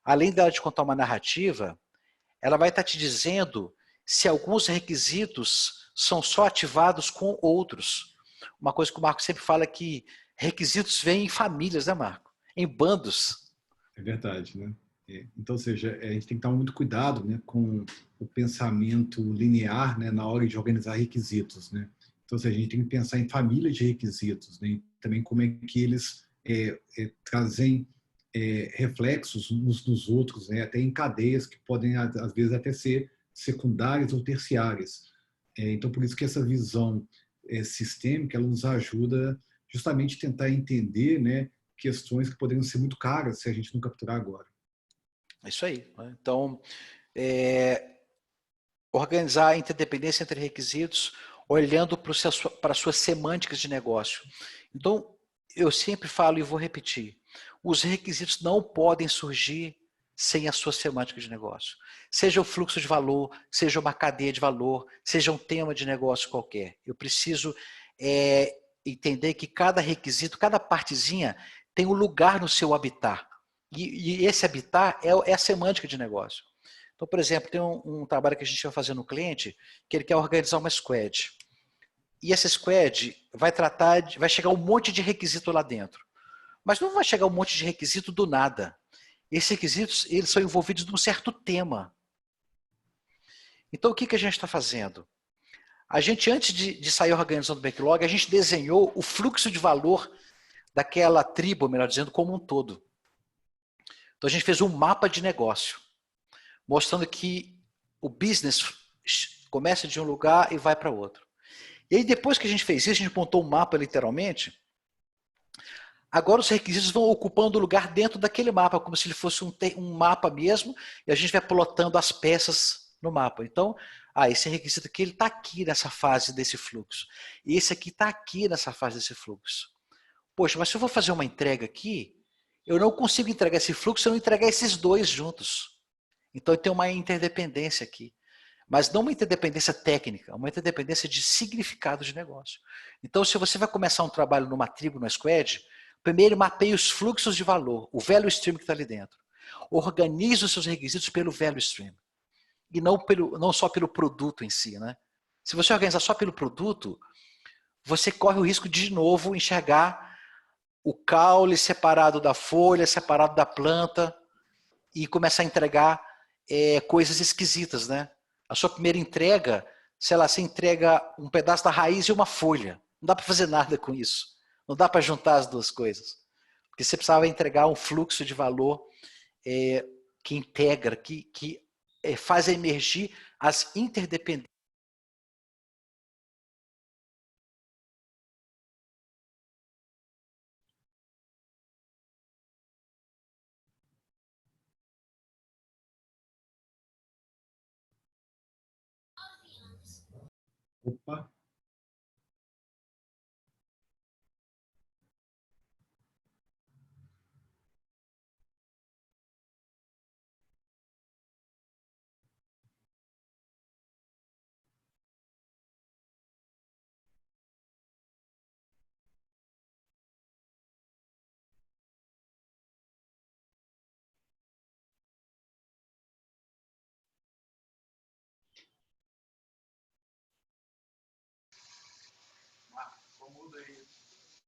além dela de contar uma narrativa, ela vai estar te dizendo se alguns requisitos são só ativados com outros. Uma coisa que o Marco sempre fala é que requisitos vêm em famílias, né, Marco? Em bandos. É verdade, né? Então, ou seja, a gente tem que tomar muito cuidado, né, com o pensamento linear, né, na hora de organizar requisitos, né? Então, ou seja, a gente tem que pensar em famílias de requisitos, né? E também como é que eles trazem reflexos uns nos outros, né? Até em cadeias que podem, às vezes, até ser secundárias ou terciárias. Então, por isso que essa visão sistêmica, ela nos ajuda justamente a tentar entender, né, questões que poderiam ser muito caras se a gente não capturar agora. É isso aí. Né? Então, organizar a interdependência entre requisitos, olhando para as suas semânticas de negócio. Então, eu sempre falo e vou repetir, os requisitos não podem surgir sem a sua semântica de negócio. Seja o fluxo de valor, seja uma cadeia de valor, seja um tema de negócio qualquer. Eu preciso entender que cada requisito, cada partezinha tem um lugar no seu habitat. E esse habitat é a semântica de negócio. Então, por exemplo, tem um trabalho que a gente vai fazer no cliente, que ele quer organizar uma squad. E essa squad vai chegar um monte de requisito lá dentro. Mas não vai chegar um monte de requisito do nada. Esses requisitos, eles são envolvidos num certo tema. Então, o que a gente está fazendo? A gente, antes de sair organizando o backlog, a gente desenhou o fluxo de valor daquela tribo, melhor dizendo, como um todo. Então, a gente fez um mapa de negócio, mostrando que o business começa de um lugar e vai para outro. E aí, depois que a gente fez isso, a gente montou um mapa, literalmente. Agora os requisitos vão ocupando lugar dentro daquele mapa, como se ele fosse um mapa mesmo, e a gente vai plotando as peças no mapa. Então, esse requisito aqui, ele está aqui nessa fase desse fluxo. E esse aqui está aqui nessa fase desse fluxo. Poxa, mas se eu vou fazer uma entrega aqui, eu não consigo entregar esse fluxo se eu não entregar esses dois juntos. Então, tem uma interdependência aqui. Mas não uma interdependência técnica, uma interdependência de significado de negócio. Então, se você vai começar um trabalho numa tribo, numa squad, primeiro mapeie os fluxos de valor, o value stream que está ali dentro. Organize os seus requisitos pelo value stream. E não só pelo produto em si. Né? Se você organizar só pelo produto, você corre o risco de novo, enxergar o caule separado da folha, separado da planta, e começar a entregar coisas esquisitas, né? A sua primeira entrega, sei lá, você entrega um pedaço da raiz e uma folha. Não dá para fazer nada com isso. Não dá para juntar as duas coisas. Porque você precisava entregar um fluxo de valor que integra, que faz emergir as interdependências. Opa!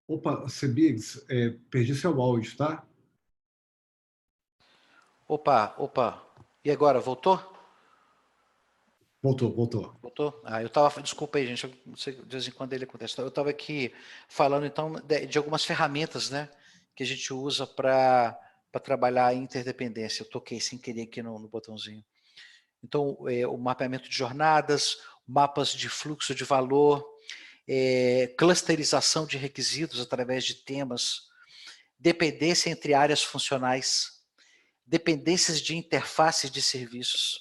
Opa, Sebiggs, perdi seu áudio, tá? Opa. E agora, voltou? Voltou, voltou. Voltou? Eu estava, desculpa aí, gente, não sei, de vez em quando ele acontece. Eu estava aqui falando, então, de algumas ferramentas, né, que a gente usa para trabalhar a interdependência. Eu toquei sem querer aqui no botãozinho. Então, o mapeamento de jornadas, mapas de fluxo de valor, clusterização de requisitos através de temas, dependência entre áreas funcionais, dependências de interfaces de serviços.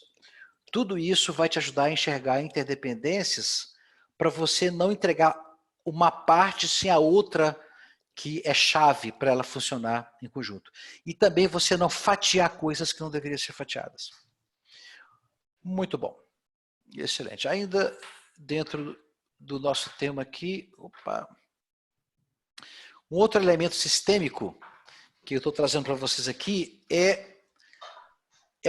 tudo isso vai te ajudar a enxergar interdependências para você não entregar uma parte sem a outra que é chave para ela funcionar em conjunto. E também você não fatiar coisas que não deveriam ser fatiadas. Muito bom. Excelente. Ainda dentro do nosso tema aqui, um outro elemento sistêmico que eu estou trazendo para vocês aqui é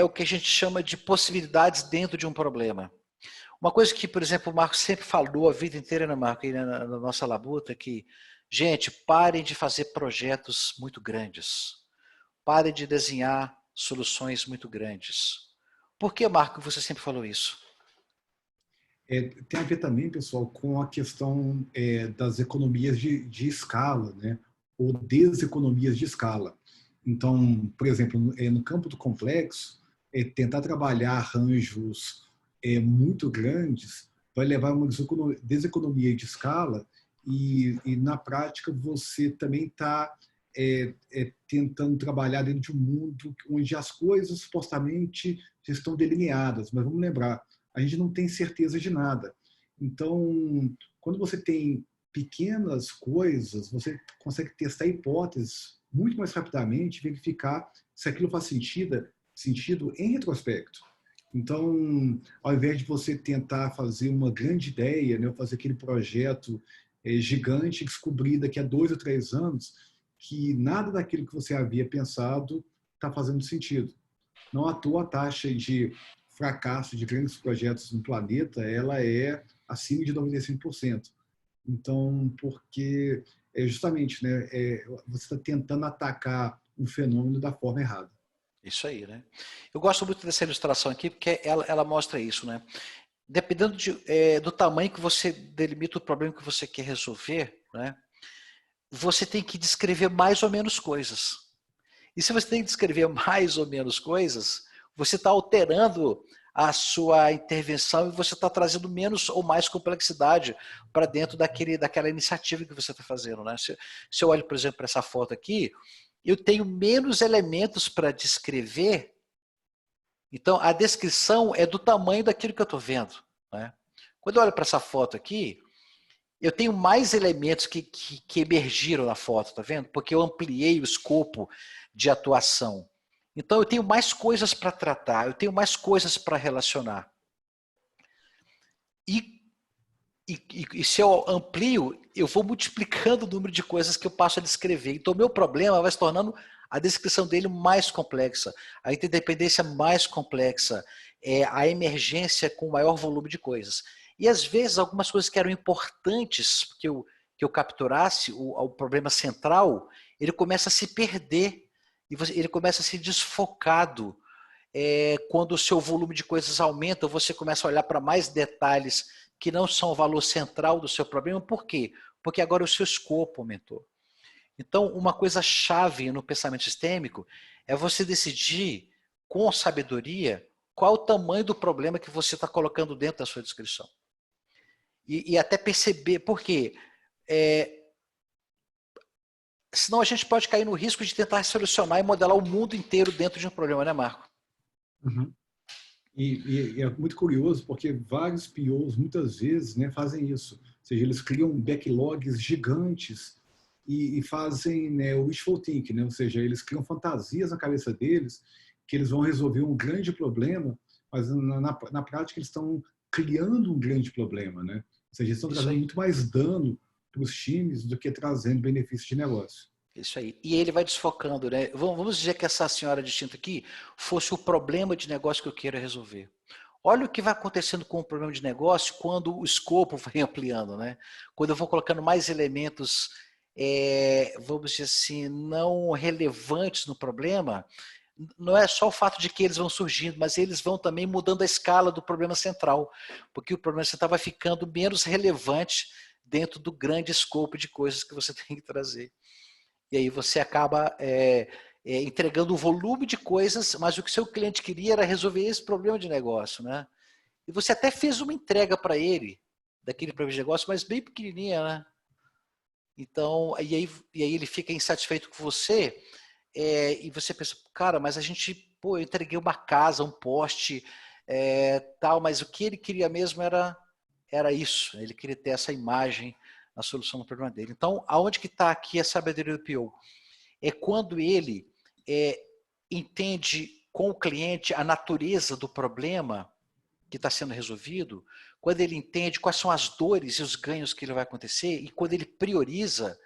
o que a gente chama de possibilidades dentro de um problema. Uma coisa que, por exemplo, o Marco sempre falou a vida inteira, né, Marco, na nossa labuta, que, gente, parem de fazer projetos muito grandes. Parem de desenhar soluções muito grandes. Por que, Marco, você sempre falou isso? Tem a ver também, pessoal, com a questão das economias de escala, né? Ou deseconomias de escala. Então, por exemplo, no campo do complexo, tentar trabalhar arranjos muito grandes vai levar a uma deseconomia de escala e na prática, você também está tentando trabalhar dentro de um mundo onde as coisas supostamente já estão delineadas. Mas vamos lembrar, a gente não tem certeza de nada. Então, quando você tem pequenas coisas, você consegue testar hipóteses muito mais rapidamente, verificar se aquilo faz sentido em retrospecto. Então, ao invés de você tentar fazer uma grande ideia, né, fazer aquele projeto gigante, descobrir daqui a 2 ou 3 anos que nada daquilo que você havia pensado está fazendo sentido. Não à toa a taxa de fracasso de grandes projetos no planeta ela é acima de 95%. Então, porque justamente, né, você está tentando atacar um fenômeno da forma errada. Isso aí, né? Eu gosto muito dessa ilustração aqui porque ela mostra isso, né? Dependendo do tamanho que você delimita o problema que você quer resolver, né? Você tem que descrever mais ou menos coisas. E se você tem que descrever mais ou menos coisas, você está alterando a sua intervenção e você está trazendo menos ou mais complexidade para dentro daquela iniciativa que você está fazendo, né? Se eu olho, por exemplo, para essa foto aqui, eu tenho menos elementos para descrever, então a descrição é do tamanho daquilo que eu estou vendo, né? Quando eu olho para essa foto aqui, eu tenho mais elementos que emergiram na foto, tá vendo? Porque eu ampliei o escopo de atuação. Então eu tenho mais coisas para tratar, eu tenho mais coisas para relacionar. E se eu amplio, eu vou multiplicando o número de coisas que eu passo a descrever. Então o meu problema vai se tornando a descrição dele mais complexa, a interdependência mais complexa, a emergência com maior volume de coisas. E às vezes algumas coisas que eram importantes que eu capturasse, o problema central, ele começa a se perder, ele começa a ser desfocado. Quando o seu volume de coisas aumenta, você começa a olhar para mais detalhes que não são o valor central do seu problema. Por quê? Porque agora o seu escopo aumentou. Então, uma coisa chave no pensamento sistêmico é você decidir com sabedoria qual o tamanho do problema que você está colocando dentro da sua descrição. E até perceber, por quê? Senão a gente pode cair no risco de tentar solucionar e modelar o mundo inteiro dentro de um problema, né, Marco? Uhum. E é muito curioso porque vários POs muitas vezes, né, fazem isso. Ou seja, eles criam backlogs gigantes e fazem, né, o wishful thinking, né? Ou seja, eles criam fantasias na cabeça deles que eles vão resolver um grande problema, mas na prática eles estão criando um grande problema, né? Ou seja, eles estão trazendo muito mais dano para os times do que trazendo benefício de negócio. Isso aí. E ele vai desfocando, né? Vamos dizer que essa senhora distinta aqui fosse o problema de negócio que eu quero resolver. Olha o que vai acontecendo com o problema de negócio quando o escopo vai ampliando, né? Quando eu vou colocando mais elementos, vamos dizer assim, não relevantes no problema, não é só o fato de que eles vão surgindo, mas eles vão também mudando a escala do problema central, porque o problema central vai ficando menos relevante dentro do grande escopo de coisas que você tem que trazer. E aí você acaba entregando um volume de coisas, mas o que seu cliente queria era resolver esse problema de negócio, né? E você até fez uma entrega para ele daquele problema de negócio, mas bem pequenininha, né? Então, e aí ele fica insatisfeito com você e você pensa, cara, mas a gente, eu entreguei uma casa, um poste, tal, mas o que ele queria mesmo era isso. Ele queria ter essa imagem na solução do problema dele. Então, aonde que está aqui a sabedoria do PO? É quando ele entende com o cliente a natureza do problema que está sendo resolvido, quando ele entende quais são as dores e os ganhos que ele vai acontecer, e quando ele prioriza,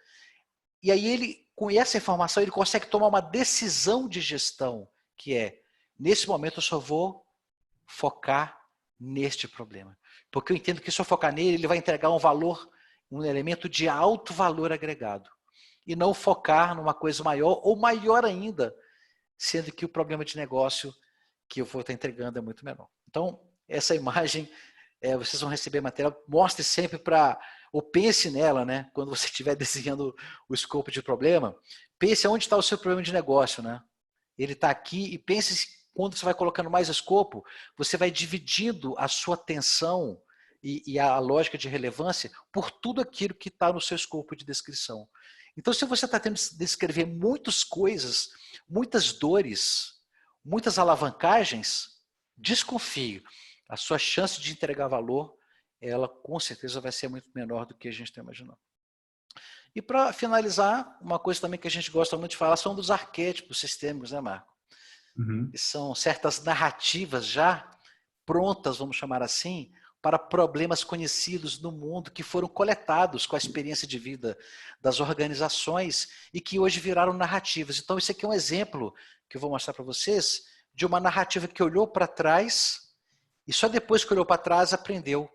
e aí ele, com essa informação, ele consegue tomar uma decisão de gestão, que é, nesse momento eu só vou focar neste problema. Porque eu entendo que se eu focar nele, ele vai entregar um valor, um elemento de alto valor agregado. E não focar numa coisa maior, ou maior ainda, sendo que o problema de negócio que eu vou estar entregando é muito menor. Então, essa imagem, vocês vão receber material, mostre sempre para, ou pense nela, né? Quando você estiver desenhando o escopo de problema, pense onde está o seu problema de negócio, né? Ele está aqui e pense quando você vai colocando mais escopo, você vai dividindo a sua atenção e a lógica de relevância por tudo aquilo que está no seu escopo de descrição. Então, se você está tendo que descrever muitas coisas, muitas dores, muitas alavancagens, desconfie. A sua chance de entregar valor, ela com certeza vai ser muito menor do que a gente está imaginando. E para finalizar, uma coisa também que a gente gosta muito de falar são dos arquétipos sistêmicos, né, Marco? Uhum. São certas narrativas já prontas, vamos chamar assim, para problemas conhecidos no mundo que foram coletados com a experiência de vida das organizações e que hoje viraram narrativas. Então, isso aqui é um exemplo que eu vou mostrar para vocês de uma narrativa que olhou para trás e só depois que olhou para trás aprendeu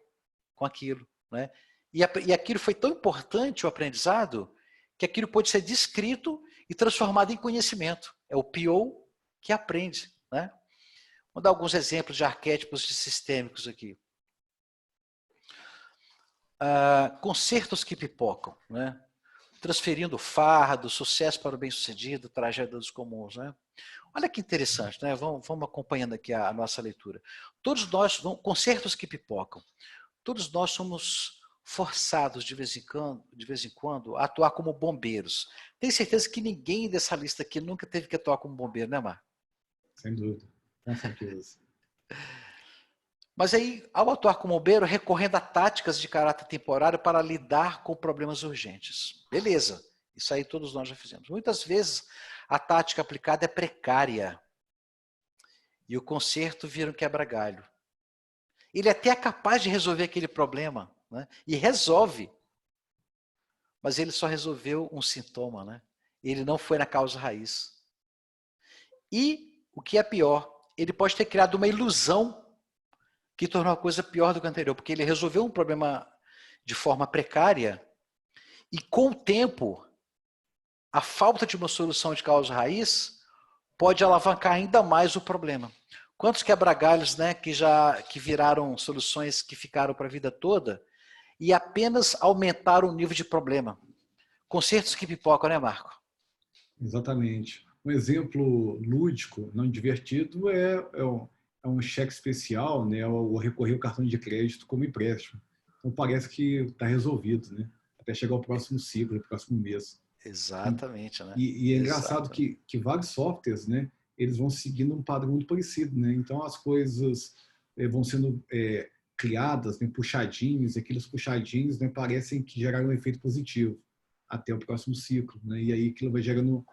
com aquilo, né? E aquilo foi tão importante, o aprendizado, que aquilo pode ser descrito e transformado em conhecimento. É o PO que aprende, né? Vou dar alguns exemplos de arquétipos sistêmicos aqui. Concertos que pipocam, né? Transferindo fardo, sucesso para o bem-sucedido, tragédia dos comuns, né? Olha que interessante, né? Vamos acompanhando aqui a nossa leitura. Todos nós, concertos que pipocam, todos nós somos forçados de vez em quando a atuar como bombeiros. Tenho certeza que ninguém dessa lista aqui nunca teve que atuar como bombeiro, né, Mar? Sem dúvida, com certeza. Mas aí, ao atuar como bombeiro, recorrendo a táticas de caráter temporário para lidar com problemas urgentes. Beleza, isso aí todos nós já fizemos. Muitas vezes, a tática aplicada é precária e o conserto vira um quebra-galho. Ele até é capaz de resolver aquele problema, né? E resolve, mas ele só resolveu um sintoma, né? Ele não foi na causa raiz. E, o que é pior, ele pode ter criado uma ilusão que tornou a coisa pior do que a anterior, porque ele resolveu um problema de forma precária e, com o tempo, a falta de uma solução de causa raiz pode alavancar ainda mais o problema. Quantos quebra-galhos, né, que viraram soluções que ficaram para a vida toda e apenas aumentaram o nível de problema? Concertos que pipocam, né, Marco? Exatamente. Um exemplo lúdico, não divertido, é um cheque especial, né, ou recorrer ao cartão de crédito como empréstimo. Então parece que está resolvido, né? Até chegar ao próximo ciclo, ao próximo mês. Exatamente, né? E é engraçado que vários softwares, né, eles vão seguindo um padrão muito parecido, né? Então as coisas vão sendo criadas, né, puxadinhos, e aqueles puxadinhos, né, parecem que geraram um efeito positivo até o próximo ciclo, né? E aí aquilo vai gerando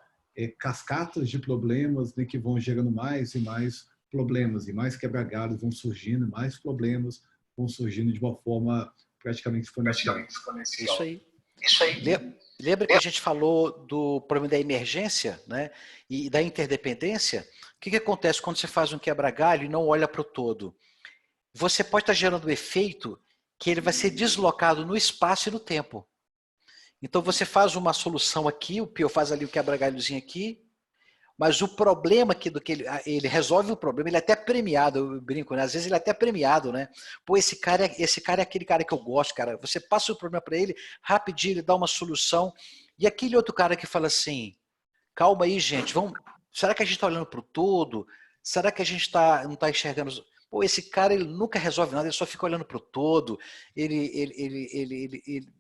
cascatas de problemas, né, que vão gerando mais e mais problemas, e mais quebra-galhos vão surgindo, mais problemas vão surgindo de uma forma praticamente exponencial. Isso aí. Lembra que a gente falou do problema da emergência, né? E da interdependência? O que acontece quando você faz um quebra-galho e não olha para o todo? Você pode estar gerando o efeito que ele vai ser deslocado no espaço e no tempo. Então você faz uma solução aqui, o Pio faz ali o quebra-galhozinho aqui, mas o problema que ele resolve o problema, ele é até premiado, eu brinco, né? Às vezes ele é até premiado, né? Pô, esse cara é aquele cara que eu gosto, cara. Você passa o problema para ele, rapidinho ele dá uma solução. E aquele outro cara que fala assim, calma aí, gente, será que a gente está olhando para o todo? Será que a gente não está enxergando? Pô, esse cara ele nunca resolve nada, ele só fica olhando para o todo.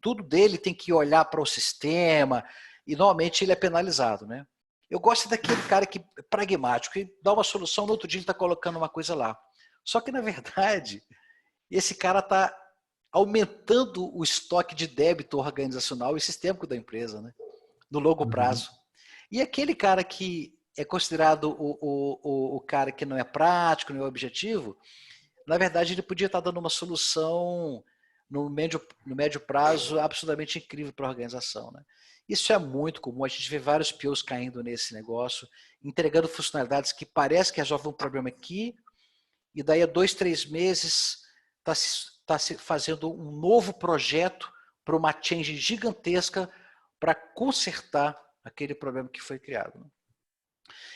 Tudo dele tem que olhar para o sistema e normalmente ele é penalizado, né? Eu gosto daquele cara que é pragmático, que dá uma solução, no outro dia ele está colocando uma coisa lá. Só que, na verdade, esse cara está aumentando o estoque de débito organizacional e sistêmico da empresa, né? No longo prazo. E aquele cara que é considerado o cara que não é prático, não é objetivo, na verdade ele podia estar dando uma solução no médio prazo absolutamente incrível para a organização, né? Isso é muito comum, a gente vê vários POs caindo nesse negócio, entregando funcionalidades que parece que resolvem um problema aqui, e daí a 2, 3 meses está se fazendo um novo projeto para uma change gigantesca para consertar aquele problema que foi criado, né?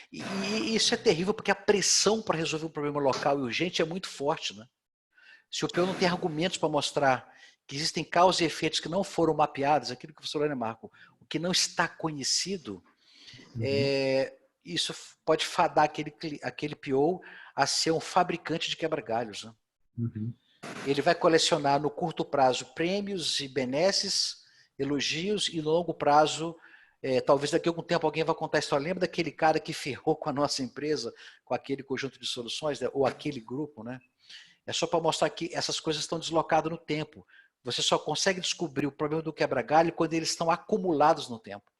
E isso é terrível porque a pressão para resolver um problema local e urgente é muito forte, né? Se o PO não tem argumentos para mostrar que existem causas e efeitos que não foram mapeados, aquilo que você falou, né, Marco? O que não está conhecido, isso pode fadar aquele PO a ser um fabricante de quebra-galhos, né? Ele vai colecionar no curto prazo prêmios e benesses, elogios, e no longo prazo, talvez daqui a algum tempo alguém vai contar a história. Lembra daquele cara que ferrou com a nossa empresa, com aquele conjunto de soluções, né? Ou aquele grupo, né? É só para mostrar que essas coisas estão deslocadas no tempo. Você só consegue descobrir o problema do quebra-galho quando eles estão acumulados no tempo.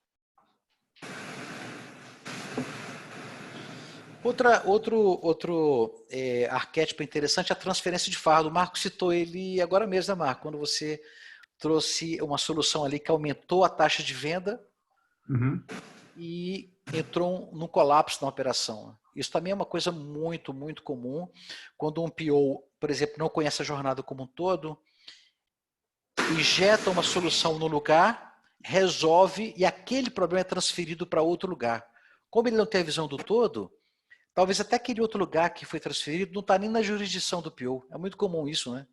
Outro arquétipo interessante é a transferência de fardo. O Marco citou ele agora mesmo, né, Marco? Quando você trouxe uma solução ali que aumentou a taxa de venda e entrou num colapso na operação. Isso também é uma coisa muito, muito comum. Quando um PO, por exemplo, não conhece a jornada como um todo, injeta uma solução no lugar, resolve e aquele problema é transferido para outro lugar. Como ele não tem a visão do todo, talvez até aquele outro lugar que foi transferido não está nem na jurisdição do PO. É muito comum isso, né?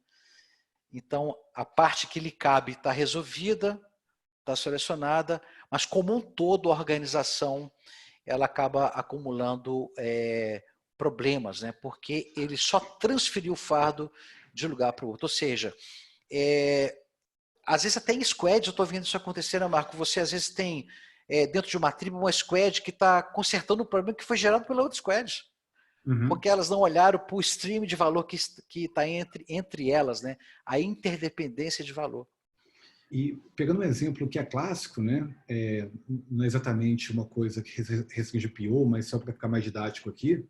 Então, a parte que lhe cabe está resolvida, está selecionada, mas como um todo a organização ela acaba acumulando problemas, né? Porque ele só transferiu o fardo de um lugar para o outro. Ou seja, às vezes até em squads eu estou vendo isso acontecer, né, Marco? Você às vezes tem dentro de uma tribo uma squad que está consertando um problema que foi gerado pela outra squad. Porque elas não olharam para o stream de valor que está entre elas, né? A interdependência de valor. E pegando um exemplo que é clássico, né? Não é exatamente uma coisa que restringe o PO, mas só para ficar mais didático aqui,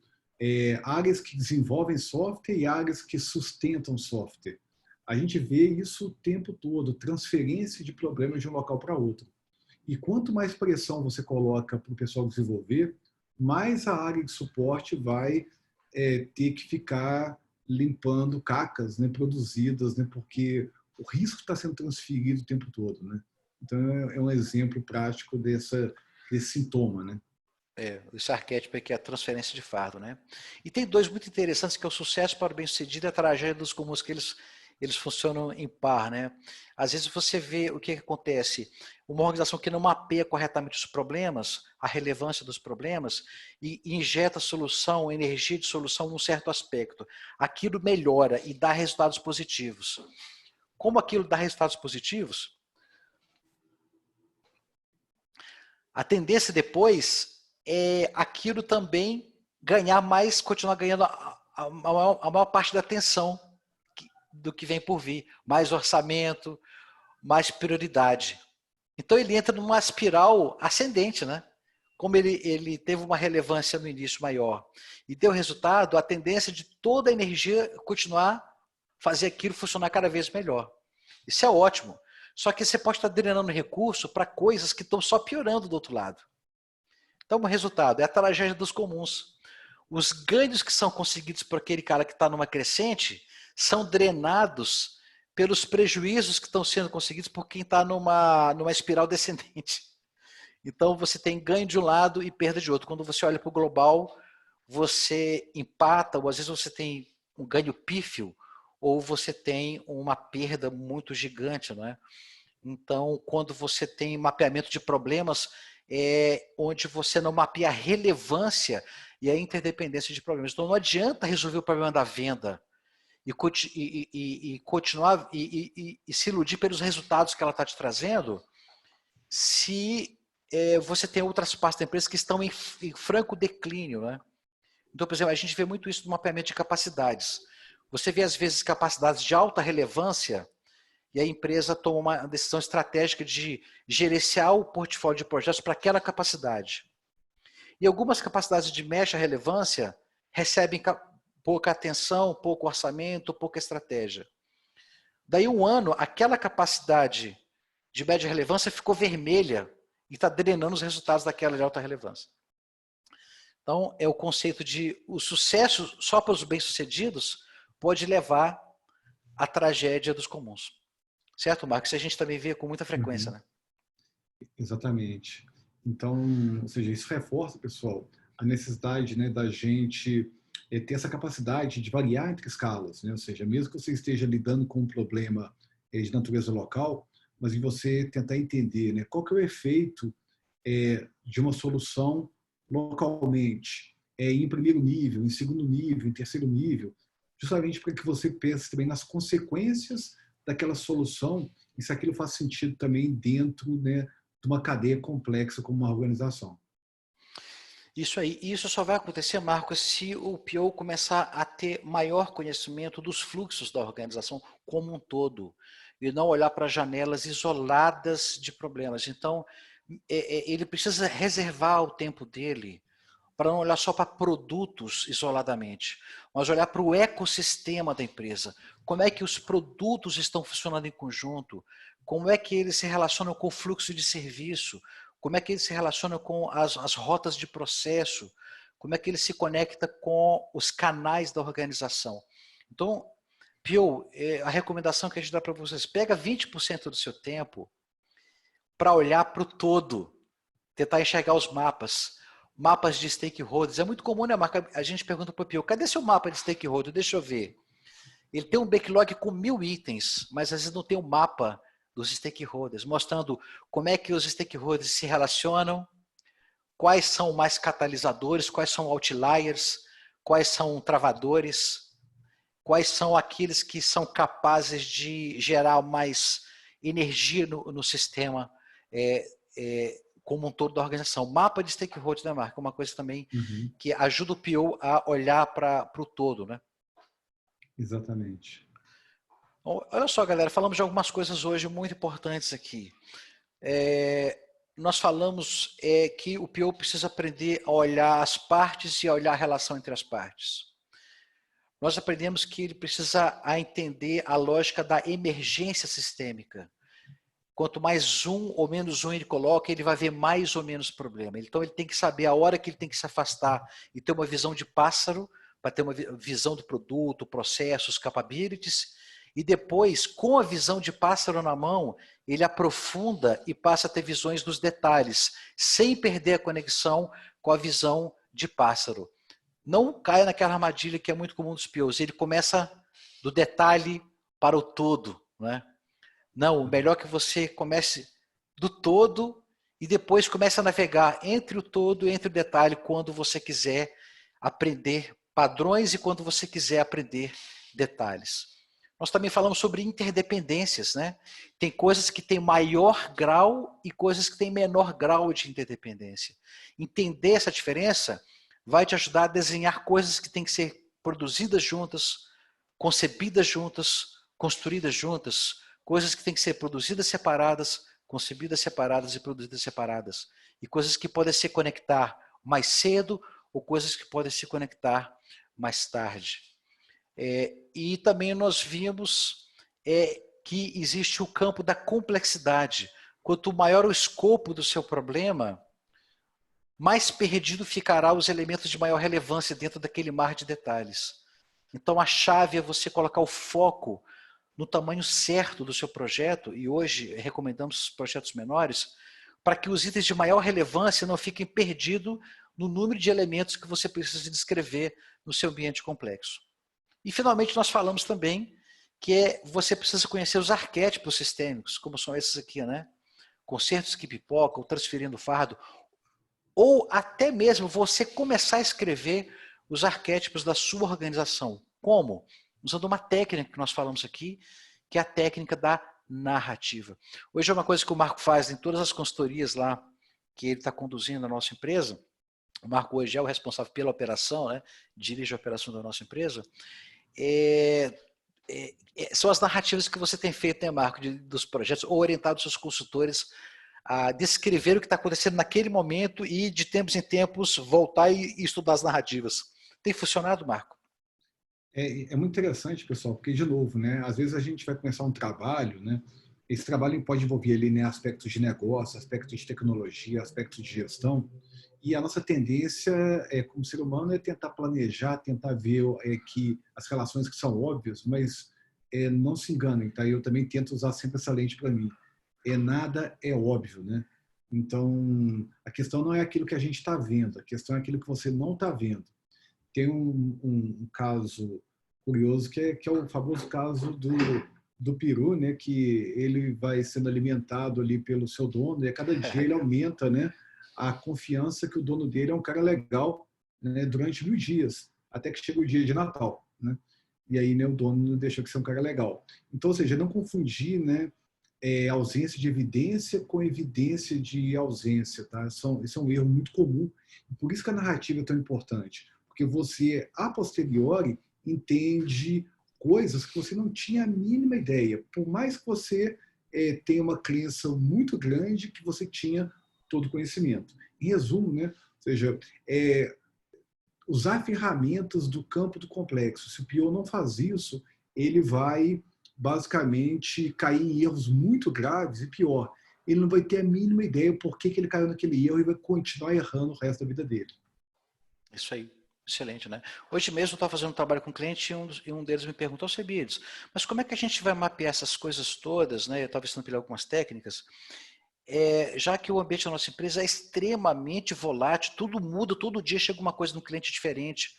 áreas que desenvolvem software e áreas que sustentam software. A gente vê isso o tempo todo, transferência de problemas de um local para outro. E quanto mais pressão você coloca para o pessoal desenvolver, mais a área de suporte vai ter que ficar limpando cacas, né, produzidas, né, porque o risco está sendo transferido o tempo todo, né? Então é um exemplo prático desse sintoma, né? Esse arquétipo aqui é a transferência de fardo, né? E tem dois muito interessantes, que é o sucesso para o bem-sucedido e a tragédia dos comuns, que eles funcionam em par, né? Às vezes você vê o que acontece, uma organização que não mapeia corretamente os problemas, a relevância dos problemas, e injeta solução, energia de solução num certo aspecto. Aquilo melhora e dá resultados positivos. Como aquilo dá resultados positivos, a tendência depois é aquilo também ganhar mais, continuar ganhando a maior parte da atenção do que vem por vir. Mais orçamento, mais prioridade. Então ele entra numa espiral ascendente, né? Como ele teve uma relevância no início maior e deu resultado, a tendência de toda a energia continuar fazer aquilo funcionar cada vez melhor. Isso é ótimo. Só que você pode estar drenando recurso para coisas que estão só piorando do outro lado. Então, o resultado é a tragédia dos comuns. Os ganhos que são conseguidos por aquele cara que está numa crescente são drenados pelos prejuízos que estão sendo conseguidos por quem está numa espiral descendente. Então, você tem ganho de um lado e perda de outro. Quando você olha para o global, você empata, ou às vezes você tem um ganho pífio, ou você tem uma perda muito gigante, não é? Então, quando você tem mapeamento de problemas, onde você não mapeia a relevância e a interdependência de problemas. Então, não adianta resolver o problema da venda e continuar e se iludir pelos resultados que ela está te trazendo, se você tem outras partes da empresa que estão em franco declínio, né? Então, por exemplo, a gente vê muito isso no mapeamento de capacidades. Você vê, às vezes, capacidades de alta relevância e a empresa toma uma decisão estratégica de gerenciar o portfólio de projetos para aquela capacidade. E algumas capacidades de média relevância recebem pouca atenção, pouco orçamento, pouca estratégia. Daí um ano, aquela capacidade de média relevância ficou vermelha e está drenando os resultados daquela de alta relevância. Então, é o conceito de o sucesso só para os bem-sucedidos pode levar à tragédia dos comuns. Certo, Marcos? Isso a gente também vê com muita frequência, né? Exatamente. Então, ou seja, isso reforça, pessoal, a necessidade, né, da gente ter essa capacidade de variar entre escalas, né? Ou seja, mesmo que você esteja lidando com um problema de natureza local, mas em você tentar entender, né, qual que é o efeito de uma solução localmente, em primeiro nível, em segundo nível, em terceiro nível, justamente para que você pense também nas consequências daquela solução e se aquilo faz sentido também dentro, né, de uma cadeia complexa como uma organização. Isso aí. E isso só vai acontecer, Marcos, se o PO começar a ter maior conhecimento dos fluxos da organização como um todo e não olhar para janelas isoladas de problemas. Então, ele precisa reservar o tempo dele para não olhar só para produtos isoladamente, mas olhar para o ecossistema da empresa. Como é que os produtos estão funcionando em conjunto? Como é que eles se relacionam com o fluxo de serviço? Como é que eles se relacionam com as rotas de processo? Como é que ele se conecta com os canais da organização? Então, Pio, a recomendação que a gente dá para vocês, pega 20% do seu tempo para olhar para o todo, tentar enxergar os mapas de stakeholders. É muito comum, né, Marco? A gente pergunta para o Pio, cadê seu mapa de stakeholder? Deixa eu ver. Ele tem um backlog com 1000 itens, mas às vezes não tem um mapa dos stakeholders, mostrando como é que os stakeholders se relacionam, quais são mais catalisadores, quais são outliers, quais são travadores, quais são aqueles que são capazes de gerar mais energia no sistema como um todo da organização. Mapa de stakeholders, né, Marco? Uma coisa também que ajuda o PO a olhar para o todo, né? Exatamente. Bom, olha só, galera, falamos de algumas coisas hoje muito importantes aqui. Nós falamos que o PO precisa aprender a olhar as partes e a olhar a relação entre as partes. Nós aprendemos que ele precisa entender a lógica da emergência sistêmica. Quanto mais um ou menos um ele coloca, ele vai ver mais ou menos problema. Então ele tem que saber a hora que ele tem que se afastar e ter uma visão de pássaro, para ter uma visão do produto, processos, capabilities, e depois, com a visão de pássaro na mão, ele aprofunda e passa a ter visões dos detalhes, sem perder a conexão com a visão de pássaro. Não caia naquela armadilha que é muito comum dos POs. Ele começa do detalhe para o todo, né? Não, o melhor é que você comece do todo e depois comece a navegar entre o todo e entre o detalhe quando você quiser aprender padrões e quando você quiser aprender detalhes. Nós também falamos sobre interdependências, né? Tem coisas que têm maior grau e coisas que têm menor grau de interdependência. Entender essa diferença vai te ajudar a desenhar coisas que têm que ser produzidas juntas, concebidas juntas, construídas juntas, coisas que têm que ser produzidas separadas, concebidas separadas e produzidas separadas. E coisas que podem se conectar mais cedo ou coisas que podem se conectar mais tarde. E também nós vimos que existe o campo da complexidade. Quanto maior o escopo do seu problema, mais perdido ficará os elementos de maior relevância dentro daquele mar de detalhes. Então a chave é você colocar o foco no tamanho certo do seu projeto, e hoje recomendamos projetos menores, para que os itens de maior relevância não fiquem perdidos no número de elementos que você precisa descrever no seu ambiente complexo. E finalmente nós falamos também que você precisa conhecer os arquétipos sistêmicos, como são esses aqui, né? Concertos que pipocam, transferindo fardo, ou até mesmo você começar a escrever os arquétipos da sua organização. Como? Usando uma técnica que nós falamos aqui, que é a técnica da narrativa. Hoje é uma coisa que o Marco faz em todas as consultorias lá que ele está conduzindo na nossa empresa. O Marco hoje é o responsável pela operação, né? Dirige a operação da nossa empresa. são as narrativas que você tem feito, né, Marco, dos projetos, ou orientado os seus consultores a descrever o que está acontecendo naquele momento e, de tempos em tempos, voltar e estudar as narrativas. Tem funcionado, Marco? É muito interessante, pessoal, porque, de novo, né, às vezes a gente vai começar um trabalho, né, esse trabalho pode envolver ali, né, aspectos de negócio, aspectos de tecnologia, aspectos de gestão, e a nossa tendência, como ser humano, é tentar planejar, tentar ver que as relações que são óbvias, mas não se enganem, tá? Eu também tento usar sempre essa lente para mim. Nada é óbvio, né? Então, a questão não é aquilo que a gente está vendo, a questão é aquilo que você não está vendo. Tem um caso curioso que é o famoso caso do peru, né? Que ele vai sendo alimentado ali pelo seu dono e a cada dia ele aumenta, né? A confiança que o dono dele é um cara legal, né, durante 1000 dias, até que chega o dia de Natal, né? E aí, né, o dono deixou de ser um cara legal. Então, ou seja, não confundir, né, ausência de evidência com evidência de ausência, tá? Isso é um erro muito comum. Por isso que a narrativa é tão importante, porque você, a posteriori, entende coisas que você não tinha a mínima ideia. Por mais que você tenha uma crença muito grande que você tinha todo o conhecimento. Em resumo, né? Ou seja, usar ferramentas do campo do complexo. Se o PO não faz isso, ele vai basicamente cair em erros muito graves e pior, ele não vai ter a mínima ideia por que ele caiu naquele erro e vai continuar errando o resto da vida dele. Isso aí. Excelente, né? Hoje mesmo eu estava fazendo um trabalho com um cliente e um deles me perguntou, Cebides, mas como é que a gente vai mapear essas coisas todas, né? Eu estava ensinando para ele algumas técnicas, já que o ambiente da nossa empresa é extremamente volátil, tudo muda, todo dia chega uma coisa no cliente diferente.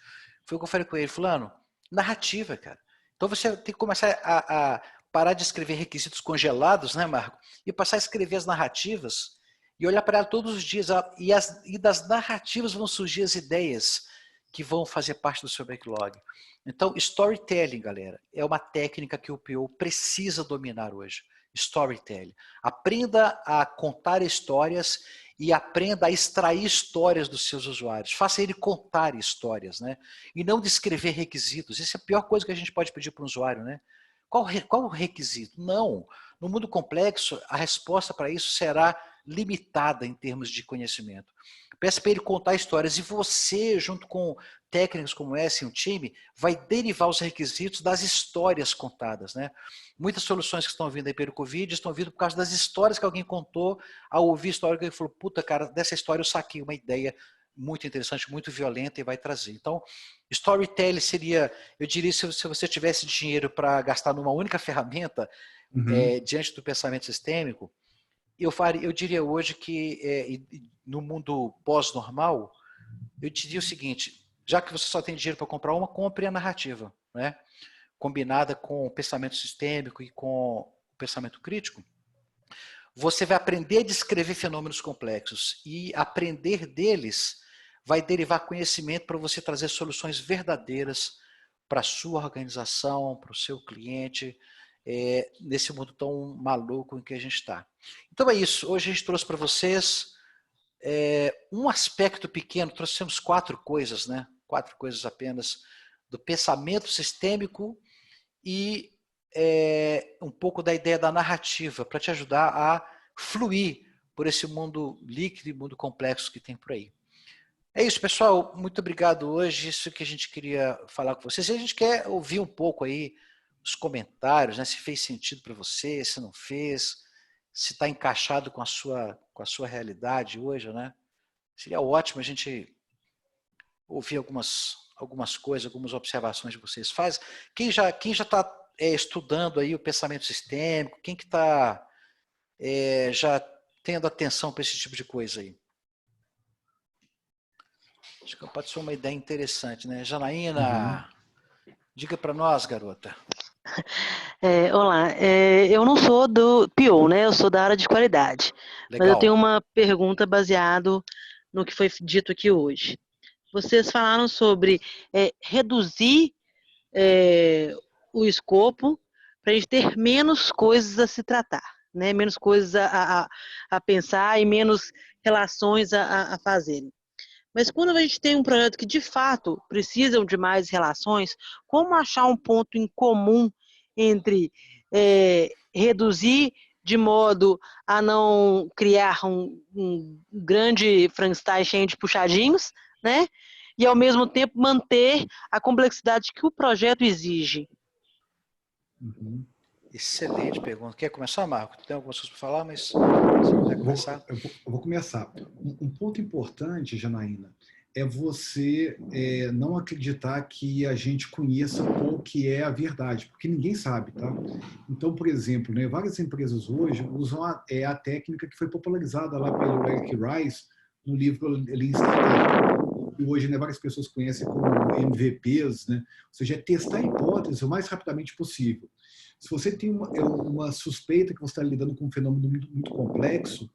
Foi o que eu falei com ele, fulano, narrativa, cara. Então você tem que começar a parar de escrever requisitos congelados, né, Marco? E passar a escrever as narrativas e olhar para ela todos os dias. E das narrativas vão surgir as ideias que vão fazer parte do seu backlog. Então, storytelling, galera, é uma técnica que o PO precisa dominar hoje. Storytelling. Aprenda a contar histórias e aprenda a extrair histórias dos seus usuários. Faça ele contar histórias, né? E não descrever requisitos. Isso é a pior coisa que a gente pode pedir para um usuário, né? Qual o requisito? Não. No mundo complexo, a resposta para isso será limitada em termos de conhecimento. Peça para ele contar histórias e você, junto com técnicos como essa e um time, vai derivar os requisitos das histórias contadas, né? Muitas soluções que estão vindo aí pelo Covid estão vindo por causa das histórias que alguém contou. Ao ouvir a história, alguém falou, puta, cara, dessa história eu saquei uma ideia muito interessante, muito violenta e vai trazer. Então, storytelling seria, eu diria, se você tivesse dinheiro para gastar numa única ferramenta, diante do pensamento sistêmico, eu diria hoje que no mundo pós-normal, eu diria o seguinte, já que você só tem dinheiro para comprar uma, compre a narrativa, né? Combinada com o pensamento sistêmico e com o pensamento crítico, você vai aprender a descrever fenômenos complexos e aprender deles vai derivar conhecimento para você trazer soluções verdadeiras para a sua organização, para o seu cliente, nesse mundo tão maluco em que a gente está. Então é isso. Hoje a gente trouxe para vocês um aspecto pequeno, trouxemos 4 coisas, né? 4 coisas apenas do pensamento sistêmico e um pouco da ideia da narrativa para te ajudar a fluir por esse mundo líquido e mundo complexo que tem por aí. É isso, pessoal. Muito obrigado hoje. Isso que a gente queria falar com vocês. E a gente quer ouvir um pouco aí os comentários, né? Se fez sentido para você, se não fez, se está encaixado com a sua realidade hoje, né? Seria ótimo a gente ouvir algumas coisas, algumas observações que vocês fazem. Quem já está estudando aí o pensamento sistêmico, quem que está já tendo atenção para esse tipo de coisa aí? Acho que pode ser uma ideia interessante, né? Janaína, diga para nós, garota. Olá, eu não sou do PO, né? Eu sou da área de qualidade. Legal. Mas eu tenho uma pergunta baseado no que foi dito aqui hoje. Vocês falaram sobre reduzir o escopo para a gente ter menos coisas a se tratar, né? Menos coisas a pensar e menos relações a fazerem. Mas quando a gente tem um projeto que de fato precisam de mais relações, como achar um ponto em comum entre reduzir de modo a não criar um grande Frankenstein cheio de puxadinhos, né? E ao mesmo tempo manter a complexidade que o projeto exige. Uhum. Excelente pergunta. Quer começar, Marco? Tem algumas coisas para falar, mas se quiser começar. Eu vou começar. Um ponto importante, Janaína, é você não acreditar que a gente conheça qual que é a verdade, porque ninguém sabe, tá? Então, por exemplo, né, várias empresas hoje usam a técnica que foi popularizada lá pelo Eric Rice no livro Lean Startup, e hoje, né, várias pessoas conhecem como MVPs, né? Ou seja, é testar a hipótese o mais rapidamente possível. Se você tem uma suspeita que você está lidando com um fenômeno muito complexo,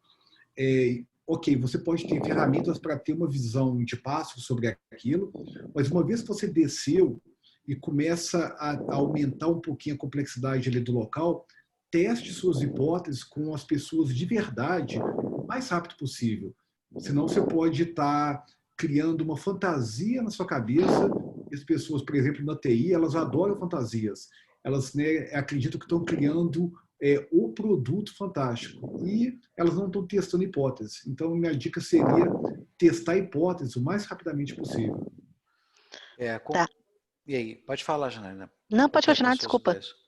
ok, você pode ter ferramentas para ter uma visão de passo sobre aquilo, mas uma vez que você desceu e começa a aumentar um pouquinho a complexidade ali do local, teste suas hipóteses com as pessoas de verdade o mais rápido possível. Senão você pode estar criando uma fantasia na sua cabeça. E as pessoas, por exemplo, na TI, elas adoram fantasias. Elas, né, acreditam que estão criando o produto fantástico. E elas não estão testando hipóteses. Então, minha dica seria testar hipóteses o mais rapidamente possível. Tá. E aí, pode falar, Janaína. Não, pode Completar continuar, suas desculpa. ideias.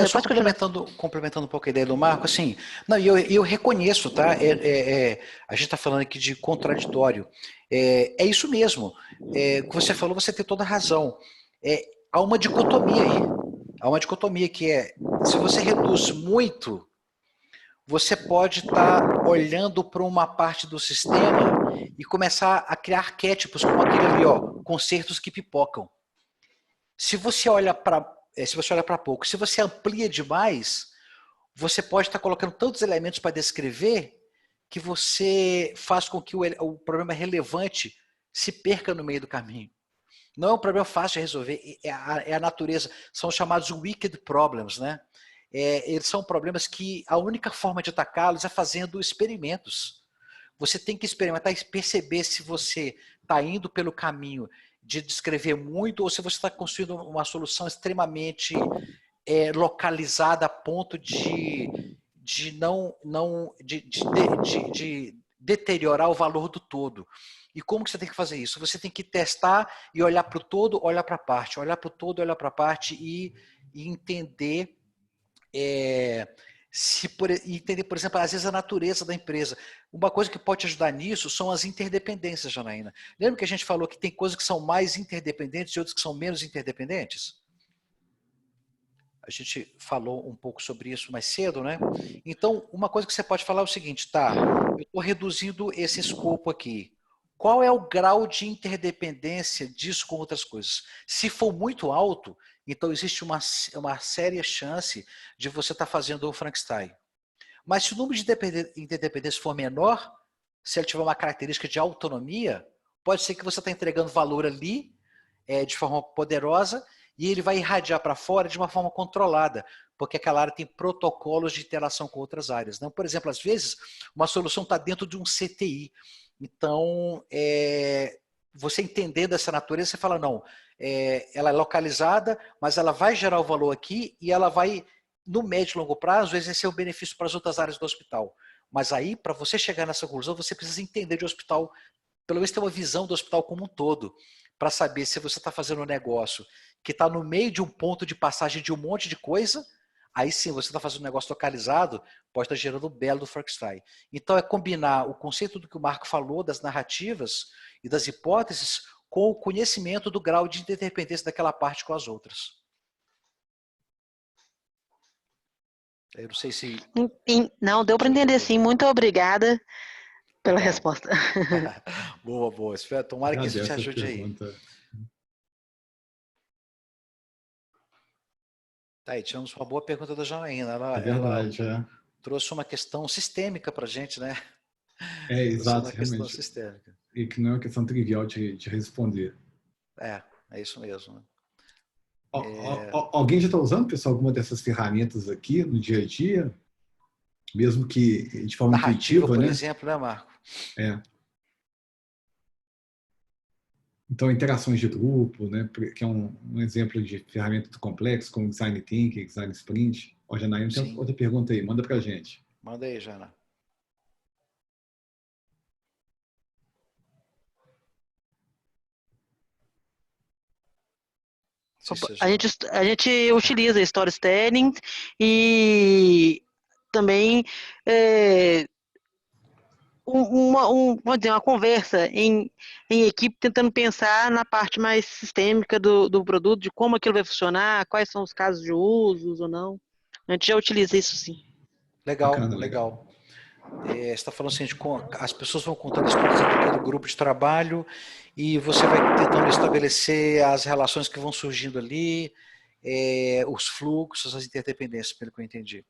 Só Pode continuar. complementando um pouco a ideia do Marco, assim, não, eu reconheço, tá? A gente está falando aqui de contraditório. É isso mesmo. O que você falou, você tem toda a razão. Há uma dicotomia aí. Há uma dicotomia que se você reduz muito, você pode estar olhando para uma parte do sistema e começar a criar arquétipos como aquele ali, ó, concertos que pipocam. Se você olha para pouco, se você amplia demais, você pode estar colocando tantos elementos para descrever que você faz com que o problema relevante se perca no meio do caminho. Não é um problema fácil de resolver, é a natureza. São os chamados wicked problems, né? Eles são problemas que a única forma de atacá-los é fazendo experimentos. Você tem que experimentar e perceber se você está indo pelo caminho de descrever muito ou se você está construindo uma solução extremamente localizada a ponto de deteriorar o valor do todo. E como que você tem que fazer isso? Você tem que testar e olhar para o todo, olhar para a parte, olhar para o todo, olhar para a parte e entender entender, por exemplo, às vezes a natureza da empresa. Uma coisa que pode te ajudar nisso são as interdependências, Janaína. Lembra que a gente falou que tem coisas que são mais interdependentes e outras que são menos interdependentes? A gente falou um pouco sobre isso mais cedo, né? Então, uma coisa que você pode falar é o seguinte, tá, eu estou reduzindo esse escopo aqui. Qual é o grau de interdependência disso com outras coisas? Se for muito alto, então existe uma séria chance de você estar fazendo o Frankenstein. Mas se o número de interdependência for menor, se ele tiver uma característica de autonomia, pode ser que você está entregando valor ali de forma poderosa e ele vai irradiar para fora de uma forma controlada, porque aquela área tem protocolos de interação com outras áreas. Então, por exemplo, às vezes, uma solução está dentro de um CTI. Então, você entendendo essa natureza, você fala, não, ela é localizada, mas ela vai gerar o valor aqui e ela vai, no médio e longo prazo, exercer o benefício para as outras áreas do hospital. Mas aí, para você chegar nessa conclusão, você precisa entender de hospital, pelo menos ter uma visão do hospital como um todo, para saber se você está fazendo um negócio que está no meio de um ponto de passagem de um monte de coisa, aí sim você está fazendo um negócio localizado, pode estar gerando um belo do Frankenstein. Então é combinar o conceito do que o Marco falou, das narrativas e das hipóteses, com o conhecimento do grau de interdependência daquela parte com as outras. Eu não sei se... Não, deu para entender sim. Muito obrigada pela resposta. Boa, boa. Tomara que isso te ajude aí. Tá aí, tivemos uma boa pergunta da Janaína. Ela trouxe uma questão sistêmica para a gente, né? Exato, uma realmente. Questão sistêmica. E que não é uma questão trivial de responder. É isso mesmo. Né? Alguém já está usando, pessoal, alguma dessas ferramentas aqui no dia a dia? Mesmo que de forma narrativa, intuitiva, por né? exemplo, né, Marco? Então, interações de grupo, né, que é um exemplo de ferramenta do complexo, como Design Thinking, Design Sprint. Ó, Janaína, tem Sim. outra pergunta aí, manda pra gente. Manda aí, Jana. Não sei se você A já... gente, a gente utiliza storytelling e também é, vamos dizer, uma conversa em equipe tentando pensar na parte mais sistêmica do produto, de como aquilo vai funcionar, quais são os casos de usos ou não. A gente já utiliza isso sim. Legal, Bacana, legal. legal. Você está falando assim, as pessoas vão contando histórias daquele grupo de trabalho e você vai tentando estabelecer as relações que vão surgindo ali, os fluxos, as interdependências, pelo que eu entendi.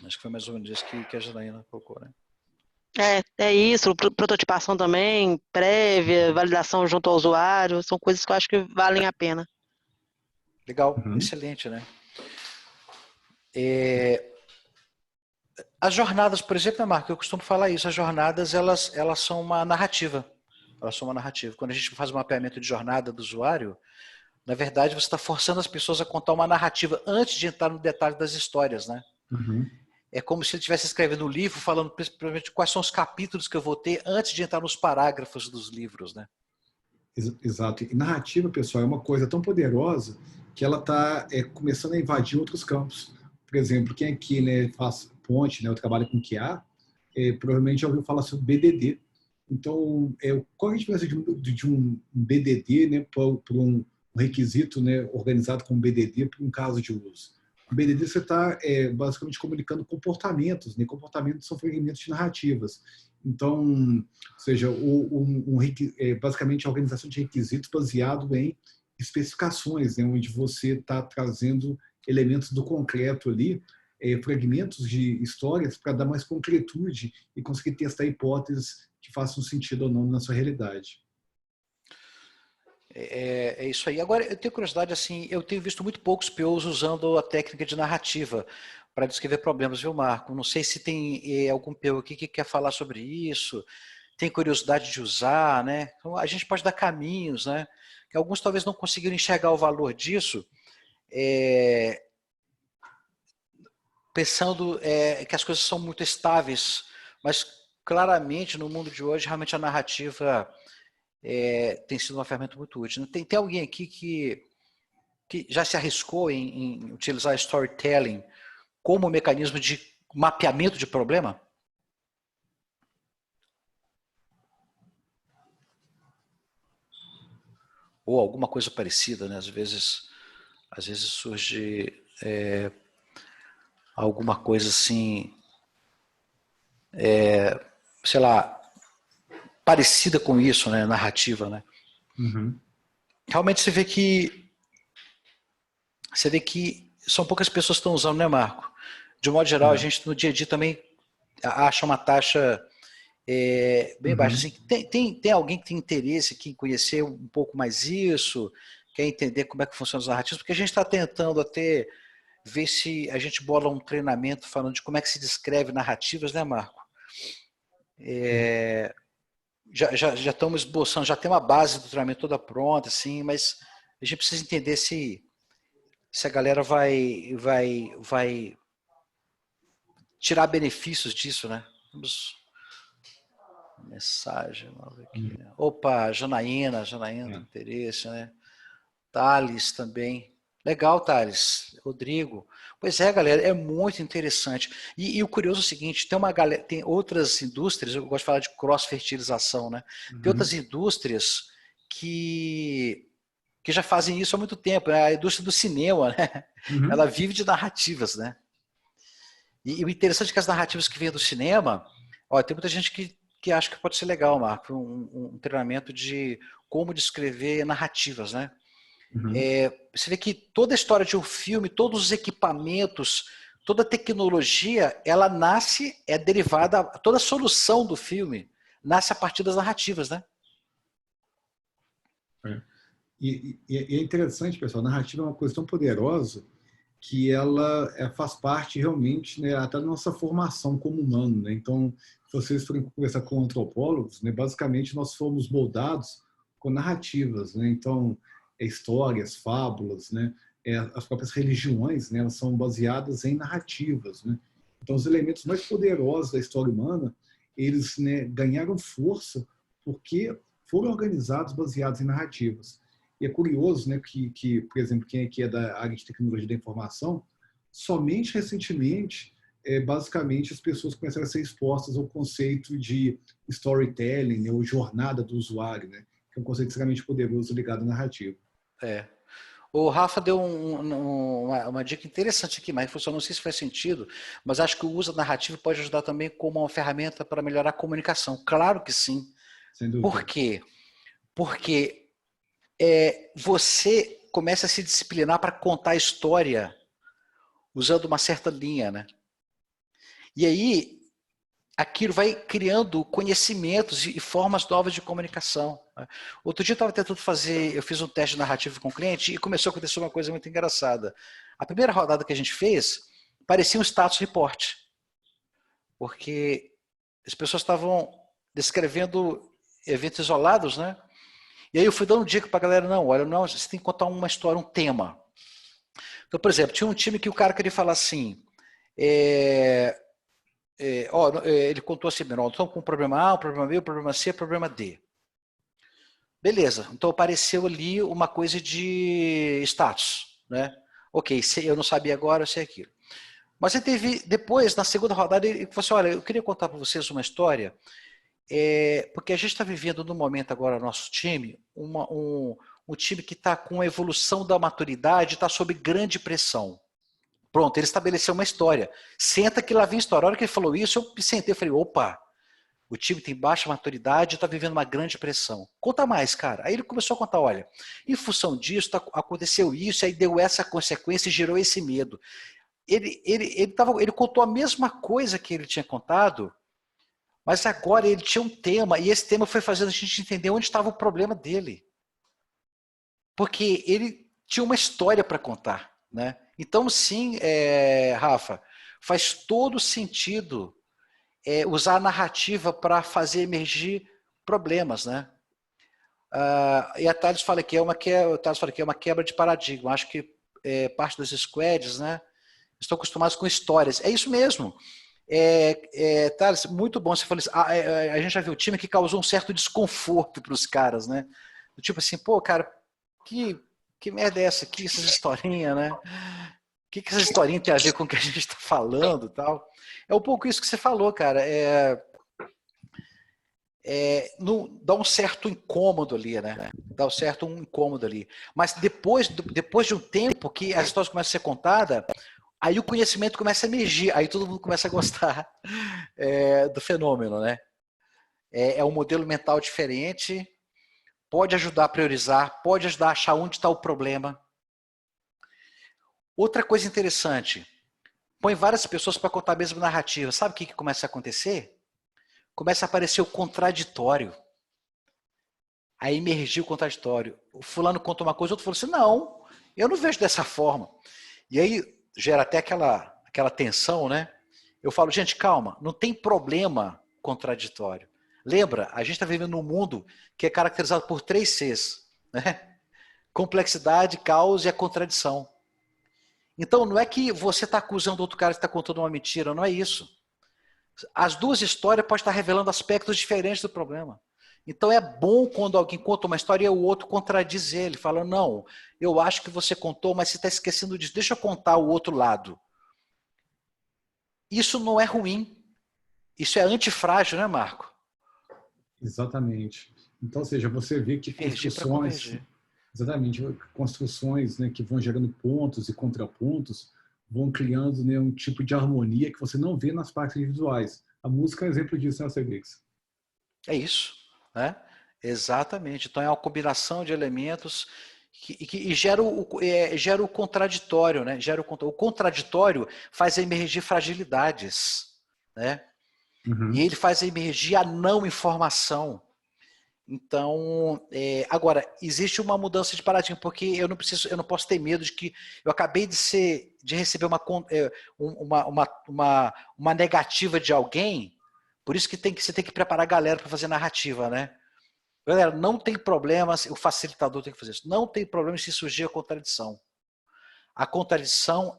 Acho que foi mais ou menos isso que a Janaína colocou, né? É isso, prototipação também, prévia, validação junto ao usuário, são coisas que eu acho que valem a pena. Legal, Uhum. excelente, né? As jornadas, por exemplo, né, Marco, eu costumo falar isso, as jornadas, elas são uma narrativa. Elas são uma narrativa. Quando a gente faz um mapeamento de jornada do usuário, na verdade, você está forçando as pessoas a contar uma narrativa antes de entrar no detalhe das histórias, né? Uhum. É como se ele estivesse escrevendo um livro, falando principalmente quais são os capítulos que eu vou ter antes de entrar nos parágrafos dos livros, né? Exato. E narrativa, pessoal, é uma coisa tão poderosa que ela está começando a invadir outros campos. Por exemplo, quem aqui, né, faz ponte, né, eu trabalho com QA, provavelmente já ouviu falar sobre BDD. Então, qual é a diferença de um BDD, né, para um requisito, né, organizado como BDD para um caso de uso? O BDD você está basicamente comunicando comportamentos, né? Comportamentos são fragmentos de narrativas. Então, ou seja, basicamente a organização de requisitos baseado em especificações, né, onde você está trazendo elementos do concreto ali, fragmentos de histórias para dar mais concretude e conseguir testar hipóteses que façam sentido ou não na sua realidade. É isso aí. Agora, eu tenho curiosidade, assim, eu tenho visto muito poucos POs usando a técnica de narrativa para descrever problemas, viu, Marco? Não sei se tem algum PO aqui que quer falar sobre isso, tem curiosidade de usar, né? Então, a gente pode dar caminhos, né? Que alguns talvez não conseguiram enxergar o valor disso, pensando que as coisas são muito estáveis, mas claramente no mundo de hoje, realmente a narrativa tem sido uma ferramenta muito útil. Tem alguém aqui que já se arriscou em utilizar storytelling como mecanismo de mapeamento de problema? Ou alguma coisa parecida, né? Às vezes surge alguma coisa assim, sei lá, parecida com isso, né? Narrativa, né? Uhum. Realmente você vê que são poucas pessoas que estão usando, né, Marco? De um modo geral, a gente no dia a dia também acha uma taxa bem baixa. Uhum. Assim, tem alguém que tem interesse aqui em conhecer um pouco mais isso, quer entender como é que funcionam os narrativos? Porque a gente está tentando até ver se a gente bola um treinamento falando de como é que se descreve narrativas, né, Marco? Já estamos esboçando, já tem uma base do treinamento toda pronta, assim, mas a gente precisa entender se a galera vai tirar benefícios disso, né? Vamos mensagem nova aqui. Né? Opa, Janaína tem interesse, né? Thales também. Legal, Thales. Rodrigo. Pois é, galera, é muito interessante. E o curioso é o seguinte, tem outras indústrias, eu gosto de falar de cross-fertilização, né? Tem outras indústrias que já fazem isso há muito tempo. Né? A indústria do cinema, né? Uhum. Ela vive de narrativas, né? E o interessante é que as narrativas que vêm do cinema, ó, tem muita gente que acha que pode ser legal, Marco, um treinamento de como descrever narrativas, né? Uhum. Você vê que toda a história de um filme, todos os equipamentos, toda a tecnologia, ela nasce, é derivada, toda a solução do filme nasce a partir das narrativas, né? E é interessante, pessoal, a narrativa é uma coisa tão poderosa que ela faz parte realmente, né, até da nossa formação como humano. Né? Então, se vocês forem conversar com antropólogos, né, basicamente nós fomos moldados com narrativas, né? Então, histórias, fábulas, né? As próprias religiões, né? Elas são baseadas em narrativas, né? Então, os elementos mais poderosos da história humana, eles, né, ganharam força porque foram organizados baseados em narrativas. E é curioso, né, que, por exemplo, quem aqui é da área de tecnologia da informação, somente recentemente, basicamente, as pessoas começaram a ser expostas ao conceito de storytelling, né, ou jornada do usuário, né, que é um conceito extremamente poderoso ligado à narrativa. O Rafa deu uma dica interessante aqui, mas eu não sei se faz sentido, mas acho que o uso da narrativa pode ajudar também como uma ferramenta para melhorar a comunicação. Claro que sim. Sem dúvida. Por quê? Porque você começa a se disciplinar para contar a história usando uma certa linha, né? E aí, aquilo vai criando conhecimentos e formas novas de comunicação. Outro dia eu estava tentando eu fiz um teste narrativo com o cliente e começou a acontecer uma coisa muito engraçada. A primeira rodada que a gente fez parecia um status report, porque as pessoas estavam descrevendo eventos isolados, né? E aí eu fui dando dica para a galera, não, você tem que contar uma história, um tema. Então, por exemplo, tinha um time que o cara queria falar assim, ele contou assim, então com o problema A, o problema B, o problema C, o problema D. Beleza, então apareceu ali uma coisa de status, né? Ok, eu não sabia agora, eu sei aquilo. Mas você teve, depois, na segunda rodada, ele falou assim, olha, eu queria contar para vocês uma história, porque a gente está vivendo no momento agora, nosso time, um time que está com a evolução da maturidade, está sob grande pressão. Pronto, ele estabeleceu uma história. Senta que lá vem a história. A hora que ele falou isso, eu me sentei e falei, opa, o time tem baixa maturidade e está vivendo uma grande pressão. Conta mais, cara. Aí ele começou a contar, olha, em função disso, aconteceu isso, aí deu essa consequência e gerou esse medo. Ele contou a mesma coisa que ele tinha contado, mas agora ele tinha um tema, e esse tema foi fazendo a gente entender onde estava o problema dele. Porque ele tinha uma história para contar, né? Então, sim, Rafa, faz todo sentido usar a narrativa para fazer emergir problemas, né? E a Thales fala que é uma quebra de paradigma. Acho que parte dos squads, né, estão acostumados com histórias. É isso mesmo. Thales, muito bom você falou isso. A gente já viu o time que causou um certo desconforto para os caras, né? Tipo assim, pô, cara, que merda é essa aqui, essas historinhas, né? O que essa historinha tem a ver com o que a gente está falando e tal? É um pouco isso que você falou, cara. Dá um certo incômodo ali, né? Dá um certo incômodo ali. Mas depois de um tempo que as histórias começam a ser contadas, aí o conhecimento começa a emergir, aí todo mundo começa a gostar do fenômeno, né? É um modelo mental diferente, pode ajudar a priorizar, pode ajudar a achar onde está o problema. Outra coisa interessante, põe várias pessoas para contar a mesma narrativa. Sabe o que começa a acontecer? Começa a aparecer o contraditório. Aí emergiu o contraditório. O fulano conta uma coisa, o outro falou assim, não, eu não vejo dessa forma. E aí gera até aquela tensão, né? Eu falo, gente, calma, não tem problema contraditório. Lembra, a gente está vivendo num mundo que é caracterizado por 3 Cs, né? Complexidade, caos e a contradição. Então, não é que você está acusando outro cara que está contando uma mentira, não é isso. As duas histórias podem estar revelando aspectos diferentes do problema. Então, é bom quando alguém conta uma história e o outro contradiz ele, fala, não, eu acho que você contou, mas você está esquecendo disso, deixa eu contar o outro lado. Isso não é ruim. Isso é antifrágil, né, Marco? Exatamente. Então, ou seja, você vê que construções... Exatamente, construções, né, que vão gerando pontos e contrapontos, vão criando, né, um tipo de harmonia que você não vê nas partes individuais. A música é um exemplo disso, né, Cedrix? É isso, né? Exatamente. Então é uma combinação de elementos que gera o contraditório, né? O contraditório faz emergir fragilidades, né? Uhum. E ele faz emergir a não informação. Então, agora, existe uma mudança de paradigma, porque eu não posso ter medo de que eu acabei de receber uma negativa de alguém, por isso que você tem que preparar a galera para fazer narrativa, né? Galera, não tem problema, o facilitador tem que fazer isso. Não tem problema se surgir a contradição. A contradição,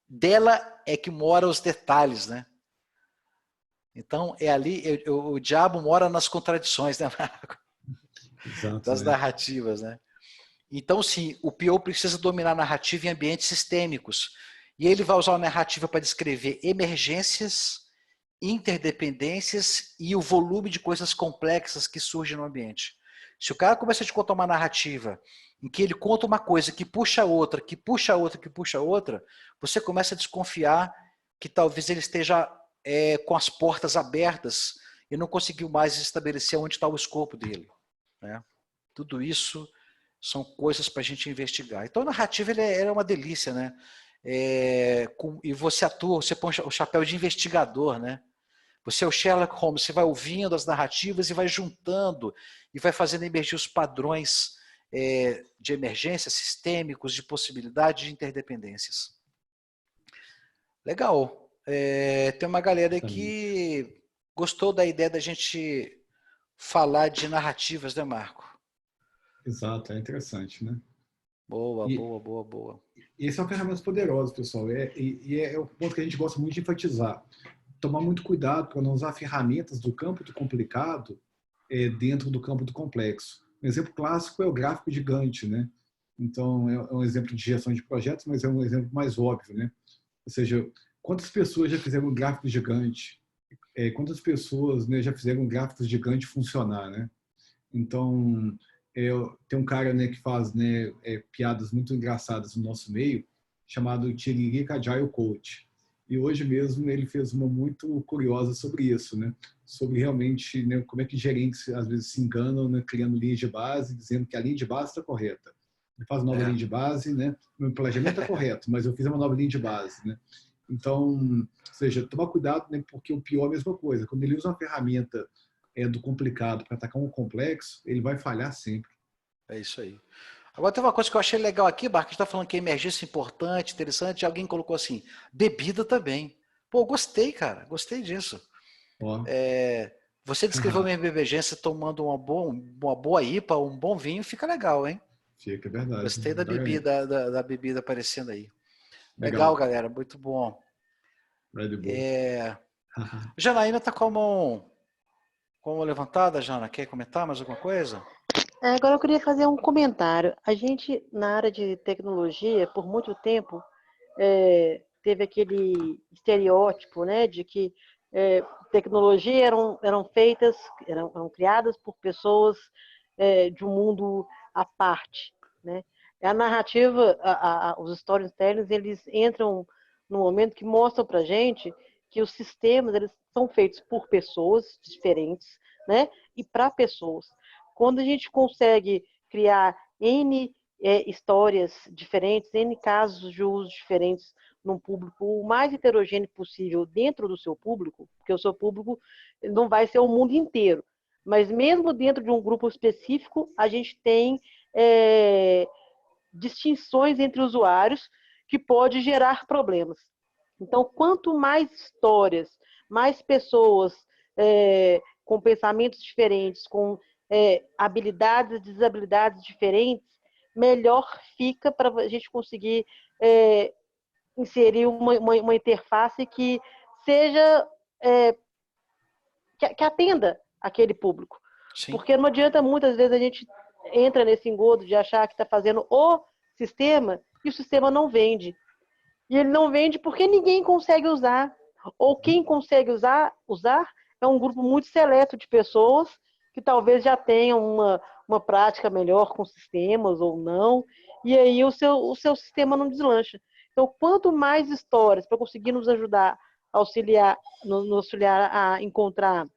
dela é que mora os detalhes, né? Então, é ali, o diabo mora nas contradições, né, Marco? Exato, Das né? narrativas, né? Então, sim, o PO precisa dominar a narrativa em ambientes sistêmicos. E ele vai usar a narrativa para descrever emergências, interdependências e o volume de coisas complexas que surgem no ambiente. Se o cara começa a te contar uma narrativa em que ele conta uma coisa que puxa outra, que puxa outra, que puxa outra, você começa a desconfiar que talvez ele esteja com as portas abertas e não conseguiu mais estabelecer onde está o escopo dele, né? Tudo isso são coisas para a gente investigar. Então a narrativa ela é uma delícia, né? E você atua, você põe o chapéu de investigador, né? Você é o Sherlock Holmes, você vai ouvindo as narrativas e vai juntando e vai fazendo emergir os padrões de emergência, sistêmicos, de possibilidade de interdependências. Legal. Tem uma galera que gostou da ideia da gente falar de narrativas, né, Marco? Exato, é interessante, né? Boa, boa, boa, boa. Esse é uma ferramenta poderosa, pessoal. É o ponto que a gente gosta muito de enfatizar. Tomar muito cuidado para não usar ferramentas do campo do complicado dentro do campo do complexo. Um exemplo clássico é o gráfico gigante, né? Então, é um exemplo de gestão de projetos, mas é um exemplo mais óbvio, né? Ou seja, quantas pessoas já fizeram um gráfico gigante? Quantas pessoas, né, já fizeram um gráfico gigante funcionar, né? Então, tem um cara, né, que faz, né, piadas muito engraçadas no nosso meio, chamado Tiririca Agile Coach. E hoje mesmo ele fez uma muito curiosa sobre isso, né? Sobre realmente, né, como é que gerentes às vezes se enganam, né, criando linhas de base, dizendo que a linha de base está correta. Ele faz uma nova linha de base, né? Meu planejamento está correto, mas eu fiz uma nova linha de base, né? Então, ou seja, tomar cuidado, né, porque o pior é a mesma coisa. Quando ele usa uma ferramenta do complicado para atacar um complexo, ele vai falhar sempre. É isso aí. Agora tem uma coisa que eu achei legal aqui, Marcos, está falando que é emergência importante, interessante, alguém colocou assim, bebida também. Pô, gostei, cara, gostei disso. Ó. Você descreveu uma emergência tomando uma boa IPA, um bom vinho, fica legal, hein? Fica, é verdade. Gostei da bebida, da bebida aparecendo aí. Legal, galera, muito bom. Red Bull. Janaína está com a mão levantada, Jana, quer comentar mais alguma coisa? Agora eu queria fazer um comentário. A gente, na área de tecnologia, por muito tempo, teve aquele estereótipo, né, de que tecnologia eram feitas, eram criadas por pessoas de um mundo à parte, né? A narrativa, os storytellers, eles entram no momento que mostram para gente que os sistemas eles são feitos por pessoas diferentes, né, e para pessoas. Quando a gente consegue criar N histórias diferentes, N casos de uso diferentes num público o mais heterogêneo possível dentro do seu público, porque o seu público não vai ser o mundo inteiro, mas mesmo dentro de um grupo específico, a gente tem distinções entre usuários que pode gerar problemas. Então, quanto mais histórias, mais pessoas com pensamentos diferentes, com habilidades e desabilidades diferentes, melhor fica para a gente conseguir inserir uma interface que seja que atenda aquele público. Sim. Porque não adianta muitas vezes a gente entra nesse engodo de achar que está fazendo o sistema e o sistema não vende. E ele não vende porque ninguém consegue usar. Ou quem consegue usar é um grupo muito seleto de pessoas que talvez já tenham uma prática melhor com sistemas ou não, e aí o seu sistema não deslancha. Então, quanto mais histórias para conseguir nos ajudar, nos auxiliar a encontrar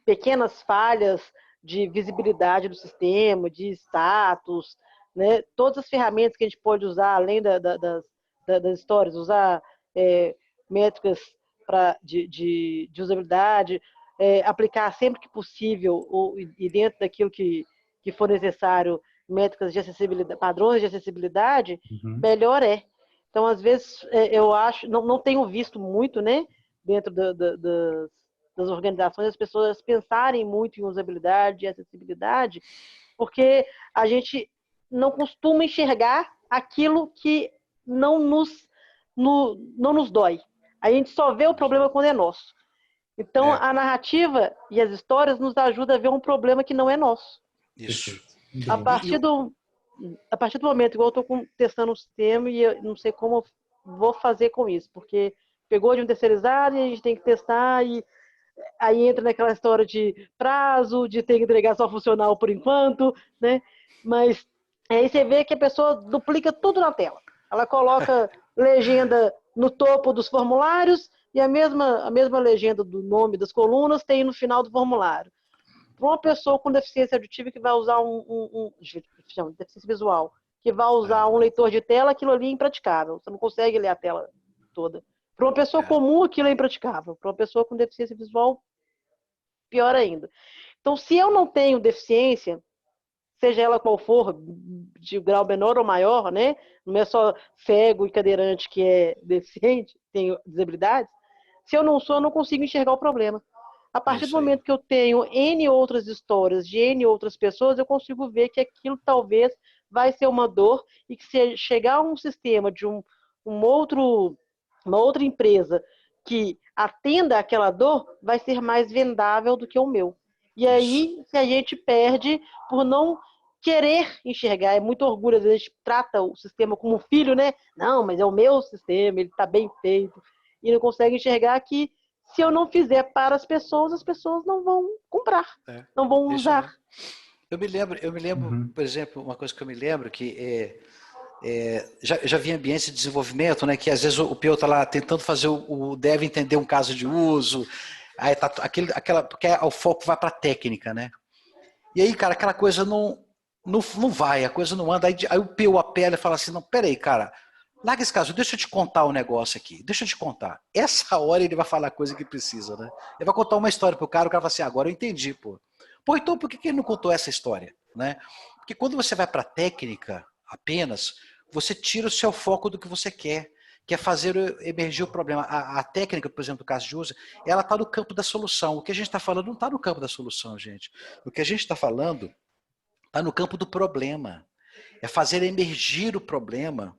pequenas falhas de visibilidade do sistema, de status, né? Todas as ferramentas que a gente pode usar, além das histórias, usar métricas de usabilidade, aplicar sempre que possível e dentro daquilo que for necessário, métricas de acessibilidade, padrões de acessibilidade, melhor é. Então, às vezes, eu acho, não tenho visto muito, né, dentro das organizações, as pessoas pensarem muito em usabilidade e acessibilidade, porque a gente não costuma enxergar aquilo que não nos dói. A gente só vê o problema quando é nosso. Então, a narrativa e as histórias nos ajudam a ver um problema que não é nosso. Isso. A partir do momento, igual eu estou testando um sistema e eu não sei como vou fazer com isso, porque pegou de um terceirizado e a gente tem que testar, e aí entra naquela história de prazo, de ter que entregar só funcional por enquanto, né? Mas aí você vê que a pessoa duplica tudo na tela. Ela coloca legenda no topo dos formulários e a mesma legenda do nome das colunas tem no final do formulário. Para uma pessoa com deficiência auditiva que vai usar deficiência visual, que vai usar um leitor de tela, aquilo ali é impraticável. Você não consegue ler a tela toda. Para uma pessoa comum, aquilo é impraticável. Para uma pessoa com deficiência visual, pior ainda. Então, se eu não tenho deficiência, seja ela qual for, de grau menor ou maior, né? Não é só cego e cadeirante que é deficiente, tem desabilidades. Se eu não sou, eu não consigo enxergar o problema. A partir do momento que eu tenho N outras histórias de N outras pessoas, eu consigo ver que aquilo talvez vai ser uma dor e que se chegar a um sistema de uma outra empresa que atenda aquela dor, vai ser mais vendável do que o meu. E aí, se a gente perde por não querer enxergar, é muito orgulho, às vezes a gente trata o sistema como um filho, né? Não, mas é o meu sistema, ele está bem feito. E não consegue enxergar que se eu não fizer para as pessoas não vão comprar, não vão usar. Eu me lembro, por exemplo, uma coisa que eu me lembro que já vi ambientes de desenvolvimento, né, que às vezes o PO está lá tentando fazer deve entender um caso de uso, aí tá porque o foco vai para a técnica, né? E aí, cara, aquela coisa não vai, a coisa não anda. Aí o PO apela e fala assim, não, peraí, cara, larga esse caso, deixa eu te contar um negócio aqui, deixa eu te contar. Essa hora ele vai falar a coisa que precisa, né? Ele vai contar uma história pro cara, o cara vai assim, agora eu entendi, pô. Pô, então por que ele não contou essa história, né? Porque quando você vai para a técnica apenas, você tira o seu foco do que você quer, que é fazer emergir o problema. A técnica, por exemplo, do caso de uso, ela está no campo da solução. O que a gente está falando não está no campo da solução, gente. O que a gente está falando está no campo do problema. É fazer emergir o problema.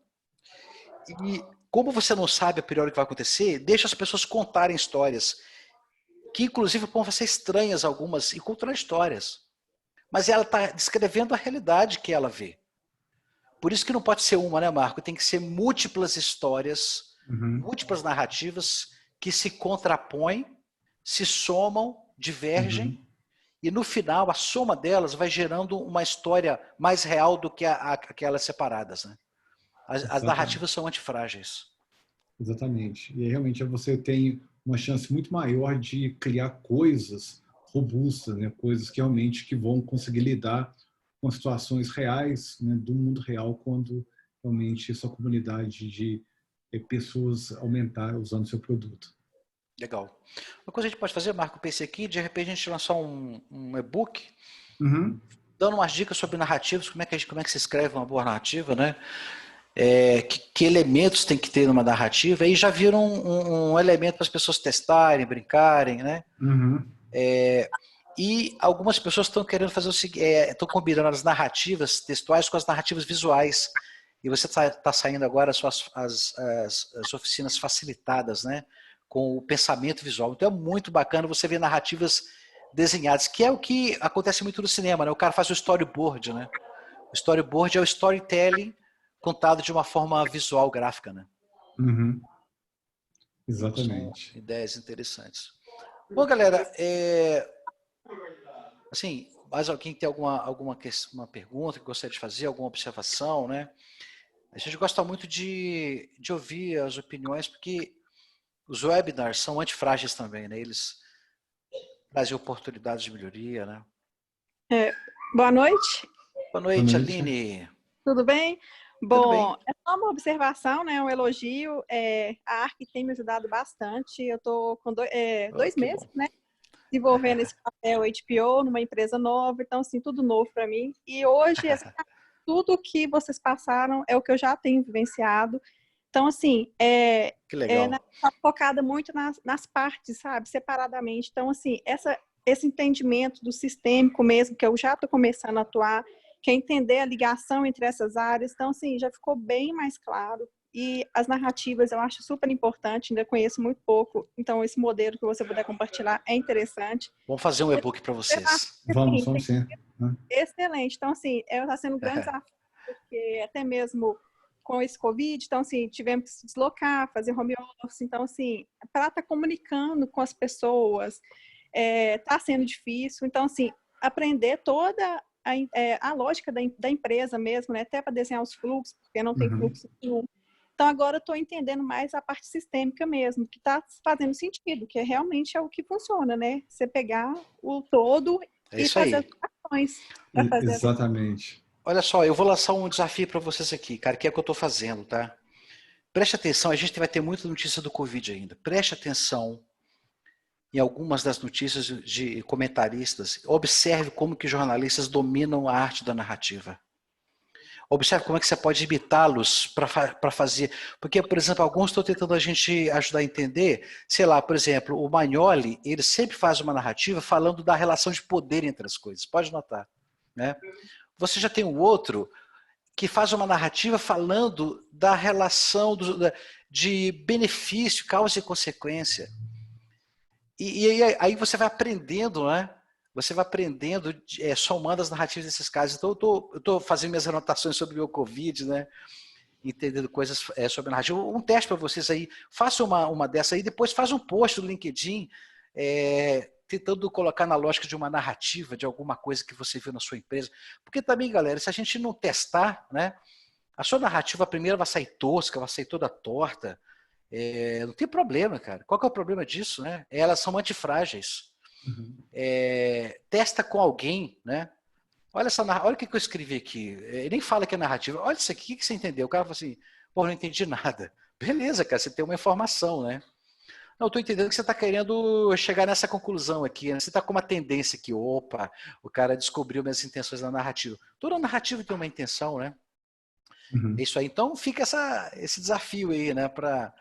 E como você não sabe a priori o que vai acontecer, deixa as pessoas contarem histórias, que inclusive vão ser estranhas algumas, e contar histórias. Mas ela está descrevendo a realidade que ela vê. Por isso que não pode ser uma, né, Marco? Tem que ser múltiplas histórias, múltiplas narrativas que se contrapõem, se somam, divergem, e no final a soma delas vai gerando uma história mais real do que aquelas separadas, né? As narrativas são antifrágeis. Exatamente. E realmente você tem uma chance muito maior de criar coisas robustas, né? Coisas que realmente vão conseguir lidar com situações reais, né? Do mundo real, quando realmente essa comunidade de pessoas aumentar usando o seu produto. Legal. Uma coisa que a gente pode fazer, Marco, pensei aqui, de repente a gente lançar um e-book dando umas dicas sobre narrativas, como é que se escreve uma boa narrativa, né? Que elementos tem que ter numa narrativa, aí já viram um elemento para as pessoas testarem, brincarem, né? E algumas pessoas estão querendo fazer o seguinte, estão combinando as narrativas textuais com as narrativas visuais. E você está saindo agora as oficinas facilitadas, né? Com o pensamento visual. Então é muito bacana você ver narrativas desenhadas, que é o que acontece muito no cinema, né? O cara faz o storyboard, né? O storyboard é o storytelling contado de uma forma visual, gráfica, né? Exatamente. São ideias interessantes. Bom, galera, assim, mais alguém tem uma pergunta que gostaria de fazer, alguma observação, né? A gente gosta muito de ouvir as opiniões, porque os webinars são antifrágeis também, né? Eles trazem oportunidades de melhoria, né? Boa noite. Boa noite, Aline. Tudo bem? Bom, é só uma observação, né? Um elogio. A ARC tem me ajudado bastante. Eu estou com 2 meses, né? Desenvolvendo esse papel HPO numa empresa nova. Então, assim, tudo novo para mim. E hoje, tudo que vocês passaram é o que eu já tenho vivenciado. Então, assim, Que legal. tá focada muito nas partes, sabe? Separadamente. Então, assim, esse entendimento do sistêmico mesmo, que eu já estou começando a atuar, que é entender a ligação entre essas áreas. Então, assim, já ficou bem mais claro. E as narrativas eu acho super importante, ainda conheço muito pouco. Então, esse modelo que você puder compartilhar é interessante. Vamos fazer um e-book para vocês. Vamos sim. Excelente. Então, assim, está sendo um grande desafio, porque até mesmo com esse Covid, então, assim, tivemos que se deslocar, fazer home office. Então, assim, para estar comunicando com as pessoas, está sendo difícil. Então, assim, aprender toda a lógica da empresa mesmo, né? Até para desenhar os fluxos, porque não tem fluxo nenhum. Então, agora eu estou entendendo mais a parte sistêmica mesmo, que está fazendo sentido, que realmente é o que funciona, né? Você pegar o todo e fazer as ações para fazer. Exatamente. Olha só, eu vou lançar um desafio para vocês aqui, cara, que é o que eu estou fazendo, tá? Preste atenção, a gente vai ter muita notícia do Covid ainda. Preste atenção em algumas das notícias de comentaristas. Observe como que jornalistas dominam a arte da narrativa. Observe como é que você pode imitá-los para fazer. Porque, por exemplo, alguns estão tentando a gente ajudar a entender. Sei lá, por exemplo, o Magnoli, ele sempre faz uma narrativa falando da relação de poder entre as coisas. Pode notar, né? Você já tem um outro que faz uma narrativa falando da relação de benefício, causa e consequência. E aí você vai aprendendo, né? Você vai aprendendo, somando as narrativas desses casos. Então, eu estou fazendo minhas anotações sobre o Covid, né? Entendendo coisas sobre a narrativa. Um teste para vocês aí. Faça uma dessa aí, depois faz um post no LinkedIn, tentando colocar na lógica de uma narrativa, de alguma coisa que você viu na sua empresa. Porque também, galera, se a gente não testar, né? A sua narrativa primeiro vai sair tosca, vai sair toda torta. Não tem problema, cara. Qual que é o problema disso, né? Elas são antifrágeis. Testa com alguém, né? Olha o que eu escrevi aqui. Ele nem fala que é narrativa. Olha isso aqui, o que você entendeu? O cara fala assim, pô, não entendi nada. Beleza, cara, você tem uma informação, né? Não, eu tô entendendo que você está querendo chegar nessa conclusão aqui, né? Você está com uma tendência que, opa, o cara descobriu minhas intenções na narrativa. Toda narrativa tem uma intenção, né? É isso aí. Então fica esse desafio aí, né? Para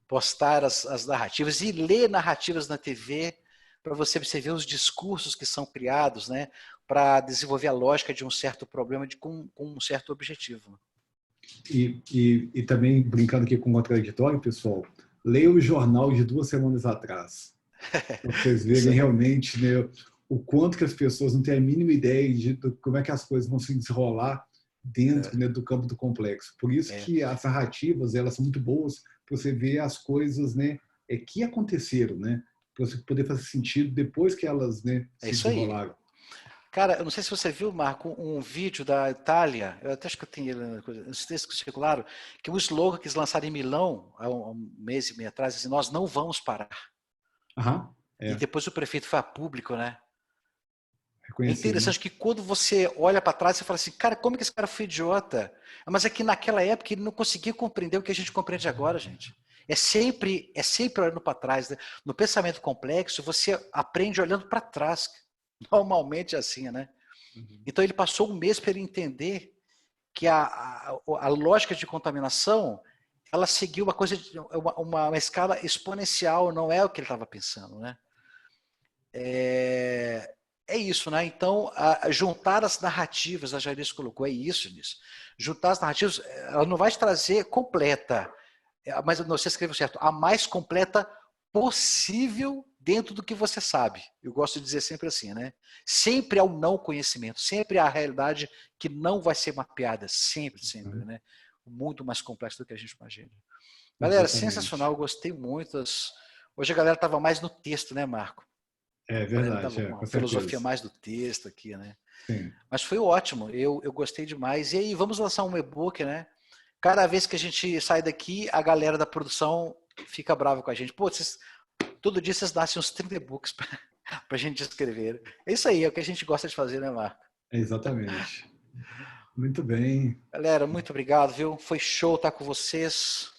postar as narrativas e ler narrativas na TV, para você ver os discursos que são criados, né, para desenvolver a lógica de um certo problema com um certo objetivo. E também, brincando aqui com o contraditório, pessoal, leia o jornal de 2 semanas atrás, para vocês verem realmente, né, o quanto que as pessoas não têm a mínima ideia de como é que as coisas vão se desenrolar dentro, né, do campo do complexo. Por isso que as narrativas, elas são muito boas para você ver as coisas, né, que aconteceram, né, para você poder fazer sentido depois que elas, né, se desenrolaram. Aí. Cara, eu não sei se você viu, Marco, um vídeo da Itália, eu até acho que eu tenho ele na coisa, não sei se circularam, que o slogan que eles lançaram em Milão, há um mês e meio atrás, assim, nós não vamos parar. E depois o prefeito foi a público, né? É interessante, né? Que quando você olha para trás, você fala assim, cara, como que esse cara foi idiota? Mas é que naquela época ele não conseguia compreender o que a gente compreende agora, gente. É sempre olhando para trás, né? No pensamento complexo, você aprende olhando para trás. Normalmente é assim, né? Então ele passou um mês para ele entender que a lógica de contaminação, ela seguiu uma coisa, uma escala exponencial, não é o que ele estava pensando, né? É isso, né? Então, juntar as narrativas, a Jairis colocou, é isso nisso. Juntar as narrativas, ela não vai te trazer completa, mas você escreveu certo, a mais completa possível dentro do que você sabe. Eu gosto de dizer sempre assim, né? Sempre há um não conhecimento, sempre há a realidade que não vai ser mapeada, sempre, né? Muito mais complexo do que a gente imagina. Galera, sensacional, eu gostei muito. Hoje a galera estava mais no texto, né, Marco? É verdade. Uma filosofia mais do texto aqui, né? Sim. Mas foi ótimo, eu gostei demais. E aí, vamos lançar um e-book, né? Cada vez que a gente sai daqui, a galera da produção fica brava com a gente. Pô, todo dia vocês nascem uns 30 e-books para a gente escrever. É isso aí, é o que a gente gosta de fazer, né, Marco? Exatamente. Muito bem. Galera, muito obrigado, viu? Foi show estar com vocês.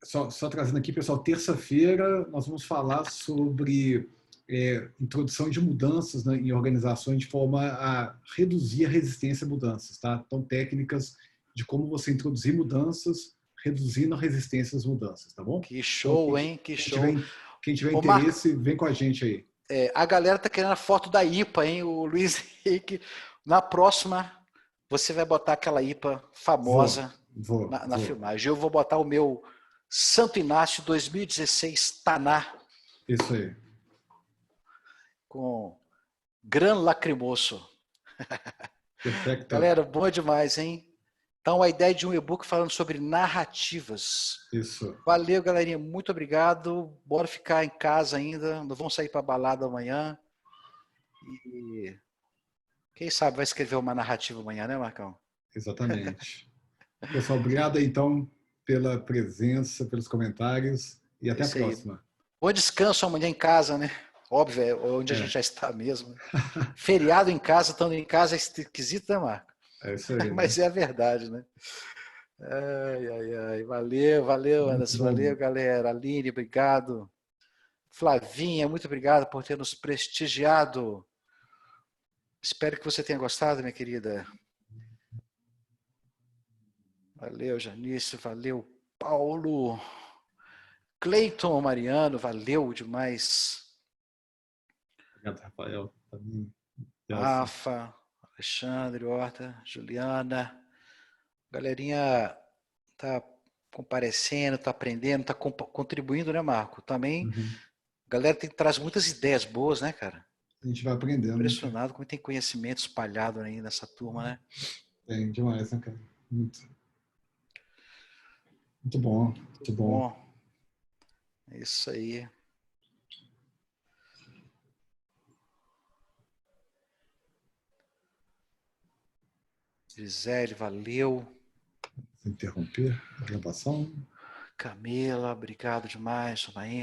Só trazendo aqui, pessoal, terça-feira nós vamos falar sobre introdução de mudanças, né, em organizações de forma a reduzir a resistência a mudanças, tá? Então, técnicas de como você introduzir mudanças, reduzindo a resistência às mudanças, tá bom? Que show, hein? Que show. Quem tiver Ô, Marco, interesse, vem com a gente aí. a galera tá querendo a foto da IPA, hein? O Luiz Henrique. Na próxima, você vai botar aquela IPA famosa na filmagem. Eu vou botar o meu Santo Inácio 2016 Taná. Isso aí. Com Gran Lacrimoso. Perfeito. Galera, bom demais, hein? Então, a ideia de um e-book falando sobre narrativas. Isso. Valeu, galerinha. Muito obrigado. Bora ficar em casa ainda. Não vamos sair para balada amanhã. E quem sabe vai escrever uma narrativa amanhã, né, Marcão? Exatamente. Pessoal, obrigado então pela presença, pelos comentários e até a próxima. Bom descanso amanhã em casa, né? Óbvio, é onde a gente já está mesmo. Feriado em casa, estando em casa é esquisito, né, Marco? É isso aí. Mas é a verdade, né? Ai. Valeu, Anderson. Valeu, galera. Aline, obrigado. Flavinha, muito obrigado por ter nos prestigiado. Espero que você tenha gostado, minha querida. Valeu, Janice. Valeu, Paulo. Cleiton Mariano, valeu demais. Obrigado, Rafael. Rafa, Alexandre, Horta, Juliana. Galerinha tá comparecendo, tá aprendendo, tá contribuindo, né, Marco? Também, a galera traz muitas ideias boas, né, cara? A gente vai aprendendo. Impressionado como tem conhecimento espalhado aí nessa turma, né? Tem demais, né, cara? Muito bom. Muito bom. É isso aí. Gisele, valeu. Interromper a gravação. Camila, obrigado demais. Sonaína.